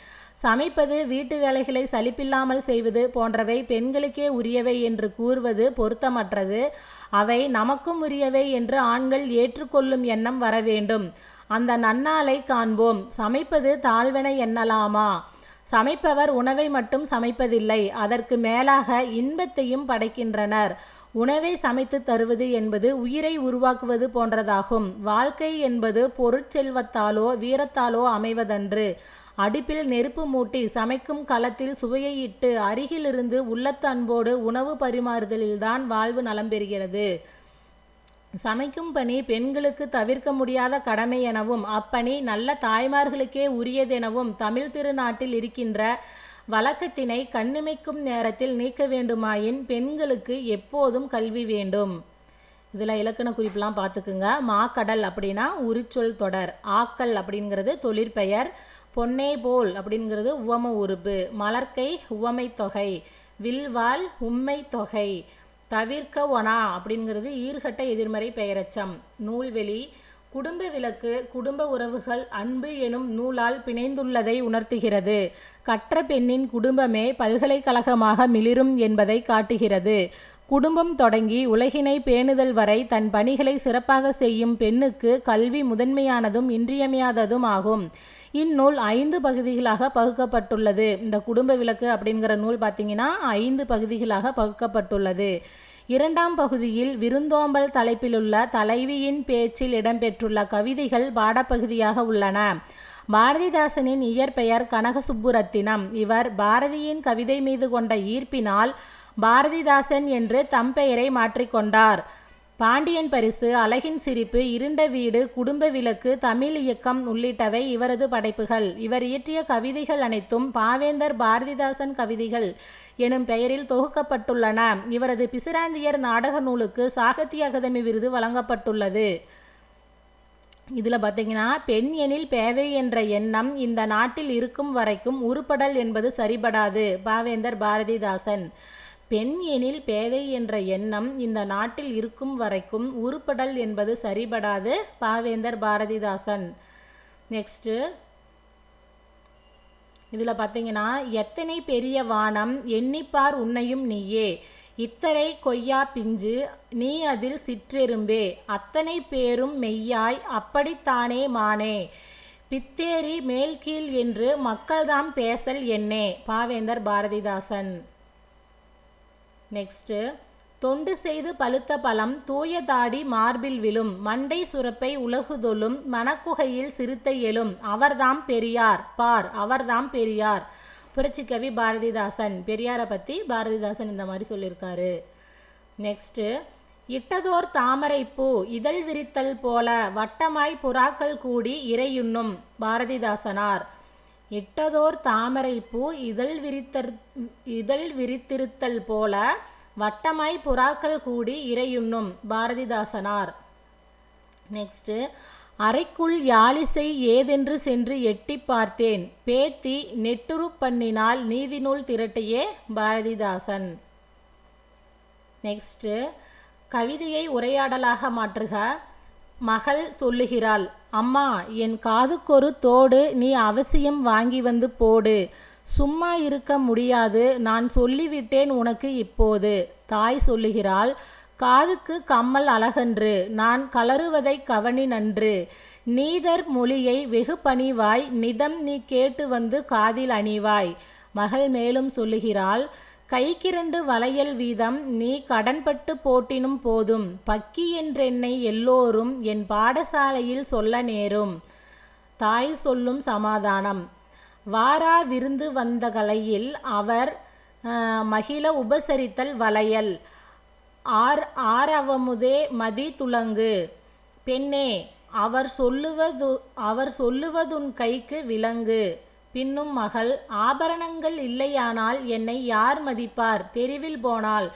சமைப்பது, வீட்டு வேலைகளை சலிப்பில்லாமல் செய்வது போன்றவை பெண்களுக்கே உரியவை என்று கூறுவது பொருத்தமற்றது. அவை நமக்கும் உரியவை என்று ஆண்கள் ஏற்றுக்கொள்ளும் எண்ணம் வர வேண்டும். அந்த நன்னாளை காண்போம். சமைப்பது தாழ்வென எண்ணலாமா? சமைப்பவர் உணவை மட்டும் சமைப்பதில்லை, அதற்கு மேலாக இன்பத்தையும் படைக்கின்றனர். உணவை சமைத்து தருவது என்பது உயிரை உருவாக்குவது போன்றதாகும். வாழ்க்கை என்பது பொருட்செல்வத்தாலோ வீரத்தாலோ அமைவதன்று. அடுப்பில் நெருப்பு மூட்டி சமைக்கும் களத்தில் சுவையை இட்டு அருகிலிருந்து உள்ளத்து அன்போடு உணவு பரிமாறுதலில்தான் வாழ்வு நலம் பெறுகிறது. சமைக்கும் பணி பெண்களுக்கு தவிர்க்க முடியாத கடமை எனவும் அப்பணி நல்ல தாய்மார்களுக்கே உரியதெனவும் தமிழ் திருநாட்டில் இருக்கின்ற வழக்கத்தினை கண்ணிமைக்கும் நேரத்தில் நீக்க வேண்டுமாயின் பெண்களுக்கு எப்போதும் கல்வி வேண்டும். இதில் இலக்கண குறிப்பெலாம் பார்த்துக்குங்க. மாக்கடல் அப்படின்னா உரிச்சொல் தொடர், ஆக்கல் அப்படிங்கிறது தொழிற்பெயர், பொன்னே போல் அப்படிங்கிறது உவம உறுப்பு, மலர்க்கை உவமை தொகை, வில்வாள் உம்மை தொகை, தவிர்க்க ஒனா அப்படிங்கிறது ஈர்கட்ட எதிர்மறை பெயரச்சம், நூல்வெளி, குடும்ப விளக்கு குடும்ப உறவுகள் அன்பு எனும் நூலால் பிணைந்துள்ளதை உணர்த்துகிறது. கற்ற பெண்ணின் குடும்பமே பல்கலைக்கழகமாக மிளிரும் என்பதை காட்டுகிறது. குடும்பம் தொடங்கி உலகினை பேணுதல் வரை தன் பணிகளை சிறப்பாக செய்யும் பெண்ணுக்கு கல்வி முதன்மையானதும் இன்றியமையாததும் ஆகும். இந்நூல் 5 பகுதிகளாக பகுக்கப்பட்டுள்ளது. இந்த குடும்ப விளக்கு அப்படிங்கிற நூல் பார்த்தீங்கன்னா 5 பகுதிகளாக பகுக்கப்பட்டுள்ளது. 2ஆம் பகுதியில் விருந்தோம்பல் தலைப்பிலுள்ள தலைவியின் பேச்சில் இடம்பெற்றுள்ள கவிதைகள் பாடப்பகுதியாக உள்ளன. பாரதிதாசனின் இயற்பெயர் கனக சுப்புரத்தினம். இவர் பாரதியின் கவிதை மீது கொண்ட ஈர்ப்பினால் பாரதிதாசன் என்று தம் பெயரை மாற்றிக்கொண்டார். பாண்டியன் பரிசு, அழகின் சிரிப்பு, இருண்ட வீடு, குடும்ப விளக்கு, தமிழ் இயக்கம் உள்ளிட்டவை இவரது படைப்புகள். இவர் இயற்றிய கவிதைகள் அனைத்தும் பாவேந்தர் பாரதிதாசன் கவிதைகள் எனும் பெயரில் தொகுக்கப்பட்டுள்ளன. இவரது பிசிராந்தியர் நாடக நூலுக்கு சாகித்ய அகாதமி விருது வழங்கப்பட்டுள்ளது. இதில் பார்த்தீங்கன்னா பெண் எனில் பேதை என்ற எண்ணம் இந்த நாட்டில் இருக்கும் வரைக்கும் உருப்படல் என்பது சரிபடாது. பாவேந்தர் பாரதிதாசன். பெண் எனில் பேதை என்ற எண்ணம் இந்த நாட்டில் இருக்கும் வரைக்கும் உருப்படல் என்பது சரிபடாது. பாவேந்தர் பாரதிதாசன். நெக்ஸ்ட்டு இதில் பார்த்தீங்கன்னா எத்தனை பெரிய வானம் எண்ணிப்பார் உன்னையும் நீயே, இத்தனை கொய்யா பிஞ்சு நீ அதில் சிற்றெரும்பே, அத்தனை பேரும் மெய்யாய் அப்படித்தானே மானே, பித்தேரி மேல்கீழ் என்று மக்கள்தாம் பேசல் என்னே. பாவேந்தர் பாரதிதாசன். நெக்ஸ்ட்டு தொண்டு செய்து பழுத்த பழம் தூய தாடி மார்பில் விழும், மண்டை சுரப்பை உலகுதொலும் மணக்குகையில் சிறுத்தை எழும், அவர்தாம் பெரியார் பார் அவர்தாம் பெரியார். புரட்சிக்கவி பாரதிதாசன். பெரியாரை பற்றி பாரதிதாசன் இந்த மாதிரி சொல்லியிருக்காரு. நெக்ஸ்ட்டு இட்டதோர் தாமரைப்பூ இதழ் விரித்தல் போல வட்டமாய் புறாக்கள் கூடி இறையுண்ணும். பாரதிதாசனார். இட்டதோர் தாமரைப்பூ இதழ் விரித்திருத்தல் போல வட்டமாய் புறாக்கள் கூடி இறையுண்ணும். பாரதிதாசனார். நெக்ஸ்ட்டு அறைக்குள் யாழிசை ஏதென்று சென்று எட்டி பார்த்தேன், பேத்தி நெட்டுரு பண்ணினால் நீதிநூல் திரட்டியே. பாரதிதாசன். நெக்ஸ்ட்டு கவிதையை உரையாடலாக மாற்றுக. மகள் சொல்லுகிறாள், அம்மா என் காதுக்கொரு தோடு நீ அவசியம் வாங்கி வந்து போடு, சும்மா இருக்க முடியாது நான் சொல்லிவிட்டேன் உனக்கு இப்போது. தாய் சொல்லுகிறாள், காதுக்கு கம்மல் அழகன்று நான் கலருவதை கவனி நன்று, நீதர் மொழியை வெகு பணிவாய் நிதம் நீ கேட்டு வந்து காதில் அணிவாய். மகள் மேலும் சொல்லுகிறாள், கைக்கிரண்டு வளையல் வீதம் நீ கடன்பட்டு போட்டினும் போதும், பக்கி என்றென்னை எல்லோரும் என் பாடசாலையில் சொல்ல நேரும். தாய் சொல்லும் சமாதானம். வாரா விருந்து வந்த கலையில் அவர் மகிழ உபசரித்தல் வளையல், ஆரவமுதே மதி துலங்கு, பெண்ணே அவர் சொல்லுவதுன் கைக்கு விலங்கு. பின்னும் மகள், ஆபரணங்கள் இல்லையானால் என்னை யார் மதிப்பார், தெருவில் போனால்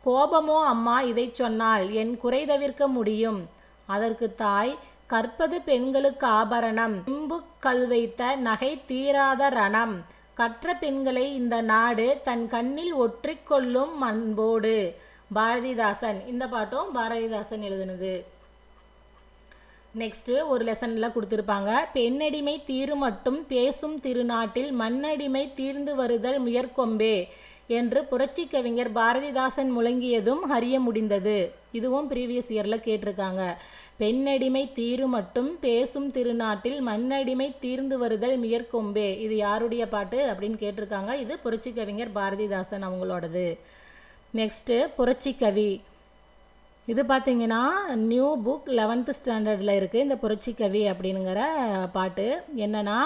கோபமோ அம்மா இதை சொன்னால் என் குறை தவிர்க்க முடியும். அதற்கு தாய், கற்பது பெண்களுக்கு ஆபரணம், இம்பு கல் வைத்த நகை தீராத ரணம், கற்ற பெண்களை இந்த நாடு தன் கண்ணில் ஒற்றிக்கொள்ளும் அன்போடு. பாரதிதாசன். இந்த பாட்டும் பாரதிதாசன் எழுதுனது. நெக்ஸ்ட்டு ஒரு லெசனில் கொடுத்துருப்பாங்க. பெண்ணடிமை தீரு மட்டும் பேசும் திருநாட்டில் மண்ணடிமை தீர்ந்து வருதல் முயற்கொம்பே என்று புரட்சி கவிஞர் பாரதிதாசன் முழங்கியதும் அறிய முடிந்தது. இதுவும் ப்ரீவியஸ் இயரில் கேட்டிருக்காங்க. பெண்ணடிமை தீரு மட்டும் பேசும் திருநாட்டில் மண்ணடிமை தீர்ந்து வருதல் முயற்கொம்பே. இது யாருடைய பாட்டு அப்படின்னு கேட்டிருக்காங்க. இது புரட்சி கவிஞர் பாரதிதாசன் அவங்களோடது. நெக்ஸ்ட்டு புரட்சிக்கவி. இது பார்த்திங்கன்னா நியூ புக் 11th ஸ்டாண்டர்டில் இருக்குது இந்த புரட்சிக்கவி அப்படிங்கிற பாட்டு. என்னென்னா,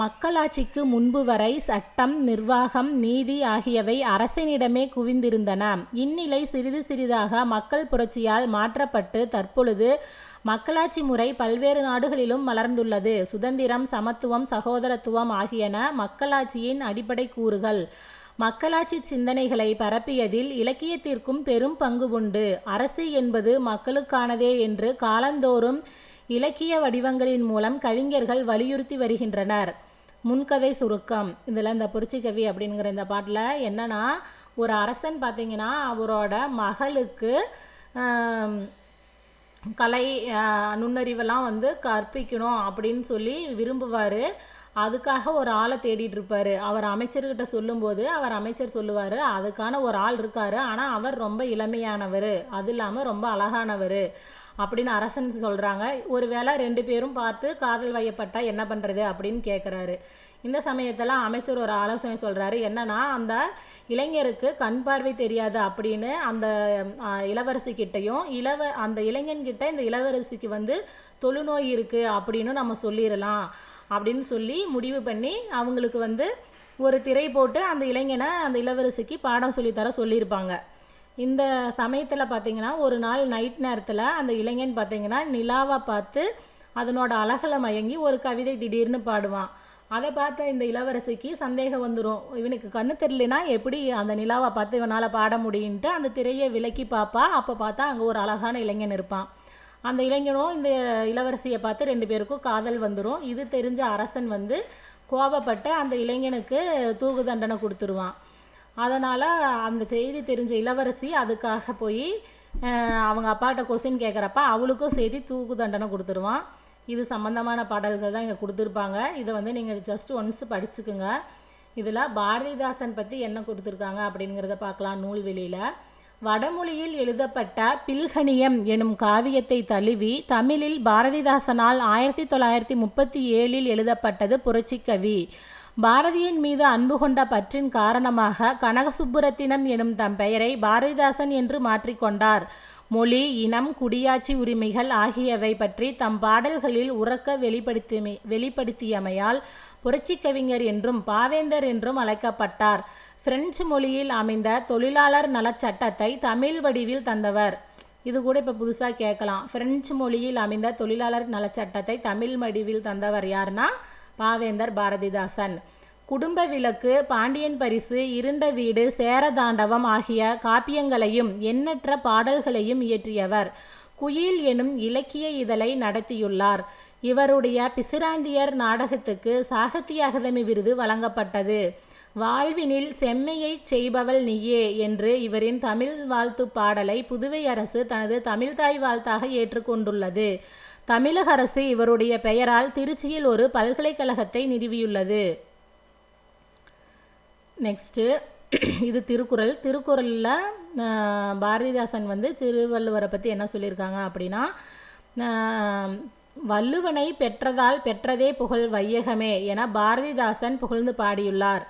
மக்களாட்சிக்கு முன்பு வரை சட்டம், நிர்வாகம், நீதி ஆகியவை அரசனிடமே குவிந்திருந்தன. இந்நிலை சிறிது சிறிதாக மக்கள் புரட்சியால் மாற்றப்பட்டு தற்பொழுது மக்களாட்சி முறை பல்வேறு நாடுகளிலும் வளர்ந்துள்ளது. சுதந்திரம், சமத்துவம், சகோதரத்துவம் ஆகியன மக்களாட்சியின் அடிப்படை கூறுகள். மக்களாட்சி சிந்தனைகளை பரப்பியதில் இலக்கியத்திற்கும் பெரும் பங்கு உண்டு. அரசு என்பது மக்களுக்கானதே என்று காலந்தோறும் இலக்கிய வடிவங்களின் மூலம் கவிஞர்கள் வலியுறுத்தி வருகின்றனர். முன்கதை சுருக்கம். இதில் இந்த புரட்சிக்கவி அப்படிங்கிற இந்த பாட்டில் என்னன்னா, ஒரு அரசன் பார்த்திங்கன்னா அவரோட மகளுக்கு கலை நுண்ணறிவெல்லாம் கற்பிக்கணும் அப்படின்னு சொல்லி விரும்புவார். அதுக்காக ஒரு ஆளை தேடிட்டு இருப்பார். அவர் அமைச்சர்கிட்ட சொல்லும்போது அவர் அமைச்சர் சொல்லுவார், அதுக்கான ஒரு ஆள் இருக்கார், ஆனால் அவர் ரொம்ப இளமையானவர், அது இல்லாமல் ரொம்ப அழகானவர் அப்படின்னு அரசன் சொல்கிறாங்க. ஒருவேளை 2 பேரும் பார்த்து காதல் வயப்பட்டால் என்ன பண்ணுறது அப்படின்னு கேட்குறாரு. இந்த சமயத்தில் அமைச்சர் ஒரு ஆலோசனை சொல்கிறாரு. என்னன்னா, அந்த இளைஞருக்கு கண் பார்வை தெரியாது அப்படின்னு அந்த இளவரசிக்கிட்டையும் அந்த இளைஞன்கிட்ட இந்த இளவரசிக்கு தொழுநோய் இருக்குது அப்படின்னு நம்ம சொல்லிடலாம் அப்படின்னு சொல்லி முடிவு பண்ணி அவங்களுக்கு ஒரு திரை போட்டு அந்த இளைஞனை அந்த இளவரசிக்கு பாடம் சொல்லித்தர சொல்லியிருப்பாங்க. இந்த சமயத்தில் பார்த்திங்கன்னா ஒரு நாள் நைட் நேரத்தில் அந்த இளைஞன் பார்த்திங்கன்னா நிலாவை பார்த்து அதனோட அழகில் மயங்கி ஒரு கவிதை திடீர்னு பாடுவான். அதை பார்த்த இந்த இளவரசிக்கு சந்தேகம் வந்துடும், இவனுக்கு கண்ணு தெரியலனா எப்படி அந்த நிலாவை பார்த்து இவனால் பாட முடியுன்ட்டு அந்த திரையை விலக்கி பார்ப்பா. அப்போ பார்த்தா அங்கே ஒரு அழகான இளைஞன் இருப்பான். அந்த இளைஞனும் இந்த இளவரசியை பார்த்து 2 பேருக்கும் காதல் வந்துடும். இது தெரிஞ்ச அரசன் கோபப்பட்டு அந்த இளைஞனுக்கு தூக்கு தண்டனை கொடுத்துருவான். அதனால் அந்த செய்தி தெரிஞ்ச இளவரசி அதுக்காக போய் அவங்க அப்பாட்ட கொஸ்டின் கேட்குறப்ப அவளுக்கும் செய்தி தூக்கு தண்டனை கொடுத்துருவான். இது சம்மந்தமான பாடல்கள் தான் இங்கே கொடுத்துருப்பாங்க. இதை நீங்கள் ஜஸ்ட் ஒன்ஸ் படிச்சுக்குங்க. இதில் பாரதிதாசன் பற்றி என்ன கொடுத்துருக்காங்க அப்படிங்கிறத பார்க்கலாம். நூல்வெளியில் வடமொழியில் எழுதப்பட்ட பில்கணியம் எனும் காவியத்தை தழுவி தமிழில் பாரதிதாசனால் 1937 எழுதப்பட்டது புரட்சிக்கவி. பாரதியின் மீது அன்பு கொண்ட பற்றின் காரணமாக கனகசுப்புரத்தினம் எனும் தம் பெயரை பாரதிதாசன் என்று மாற்றிக்கொண்டார். மொழி, இனம், குடியாட்சி உரிமைகள் ஆகியவை பற்றி தம் பாடல்களில் உறக்க வெளிப்படுத்தியமையால் புரட்சி கவிஞர் என்றும் பாவேந்தர் என்றும் அழைக்கப்பட்டார். பிரெஞ்சு மொழியில் அமைந்த தொழிலாளர் நலச்சட்டத்தை தமிழ் வடிவில் தந்தவர். இது கூட இப்போ புதுசாக கேட்கலாம். பிரெஞ்சு மொழியில் அமைந்த தொழிலாளர் நலச்சட்டத்தை தமிழ் வடிவில் தந்தவர் யாருன்னா பாவேந்தர் பாரதிதாசன். குடும்ப விளக்கு, பாண்டியன் பரிசு, இருண்ட வீடு, சேரதாண்டவம் ஆகிய காப்பியங்களையும் எண்ணற்ற பாடல்களையும் இயற்றியவர். குயில் எனும் இலக்கிய இதழை நடத்தியுள்ளார். இவருடைய பிசிராந்தியர் நாடகத்துக்கு சாகித்ய அகாதமி விருது வழங்கப்பட்டது. வாழ்வினில் செம்மையை செய்பவள் நீயே என்று இவரின் தமிழ் வாழ்த்து பாடலை புதுவை அரசு தனது தமிழ்தாய் வாழ்த்தாக ஏற்றுக்கொண்டுள்ளது. தமிழக அரசு இவருடைய பெயரால் திருச்சியில் ஒரு பல்கலைக்கழகத்தை நிறுவியுள்ளது. நெக்ஸ்ட்டு இது திருக்குறள். திருக்குறளில் பாரதிதாசன் திருவள்ளுவரை பற்றி என்ன சொல்லியிருக்காங்க அப்படின்னா, வள்ளுவனை பெற்றதால் பெற்றதே புகழ் வையகமே என பாரதிதாசன் புகழ்ந்து பாடியுள்ளார்.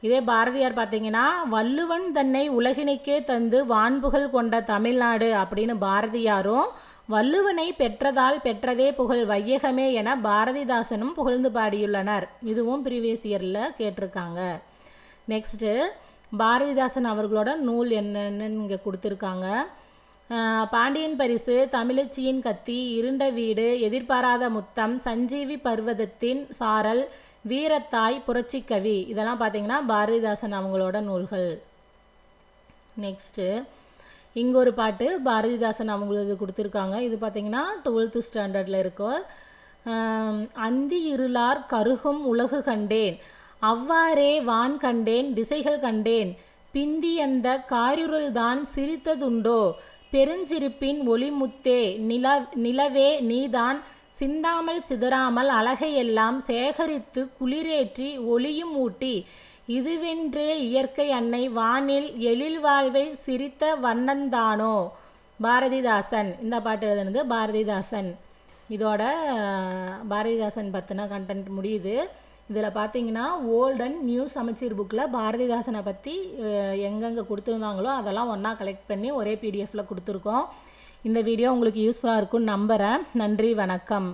இதே பாரதியார் பார்த்தீங்கன்னா, வள்ளுவன் தன்னை உலகினைக்கே தந்து வான்புகழ் கொண்ட தமிழ்நாடு அப்படின்னு பாரதியாரும், வள்ளுவனை பெற்றதால் பெற்றதே புகழ் வையகமே என பாரதிதாசனும் புகழ்ந்து பாடியுள்ளனர். இதுவும் ப்ரீவியஸ் இயரில் கேட்டிருக்காங்க. நெக்ஸ்ட்டு பாரதிதாசன் அவர்களோட நூல் என்னென்னு இங்கே கொடுத்துருக்காங்க. பாண்டியன் பரிசு, தமிழச்சியின் கத்தி, இருண்ட வீடு, எதிர்பாராத முத்தம், சஞ்சீவி பர்வதத்தின் சாரல், வீரத்தாய், புரட்சிக்கவி, இதெல்லாம் பார்த்திங்கன்னா பாரதிதாசன் அவங்களோட நூல்கள். நெக்ஸ்ட்டு இங்கே ஒரு பாட்டு பாரதிதாசன் அவங்களது கொடுத்துருக்காங்க. இது பார்த்திங்கன்னா 12th ஸ்டாண்டர்டில் இருக்கும். அந்தி இருளார் கருகும் உலகு கண்டேன், அவ்வாறே வான் கண்டேன், திசைகள் கண்டேன், பிந்தி அந்த காரிருள்தான் சிரித்ததுண்டோ, பெருஞ்சிரிப்பின் ஒளிமுத்தே நிலவே நீதான், சிந்தாமல் சிதறாமல் அழகையெல்லாம் சேகரித்து குளிரேற்றி ஒளியும் ஊட்டி, இதுவென்றே இயற்கை அன்னை வானில் எழில் வாழ்வை சிரித்த வண்ணந்தானோ. பாரதிதாசன். இந்த பாட்டு எழுதுனது பாரதிதாசன். இதோட பாரதிதாசன் பற்றின கண்டென்ட் முடியுது. இதில் பார்த்தீங்கன்னா ஓல்ட் அண்ட் நியூ சமச்சீர் புக்கில் பாரதிதாசனை பற்றி எங்கெங்கே கொடுத்துருந்தாங்களோ அதெல்லாம் ஒன்றா கலெக்ட் பண்ணி ஒரே பிடிஎஃப்பில் கொடுத்துருக்கோம். இந்த வீடியோ உங்களுக்கு யூஸ்ஃபுல்லாக இருக்கும்னு நம்புகிறேன். நன்றி, வணக்கம்.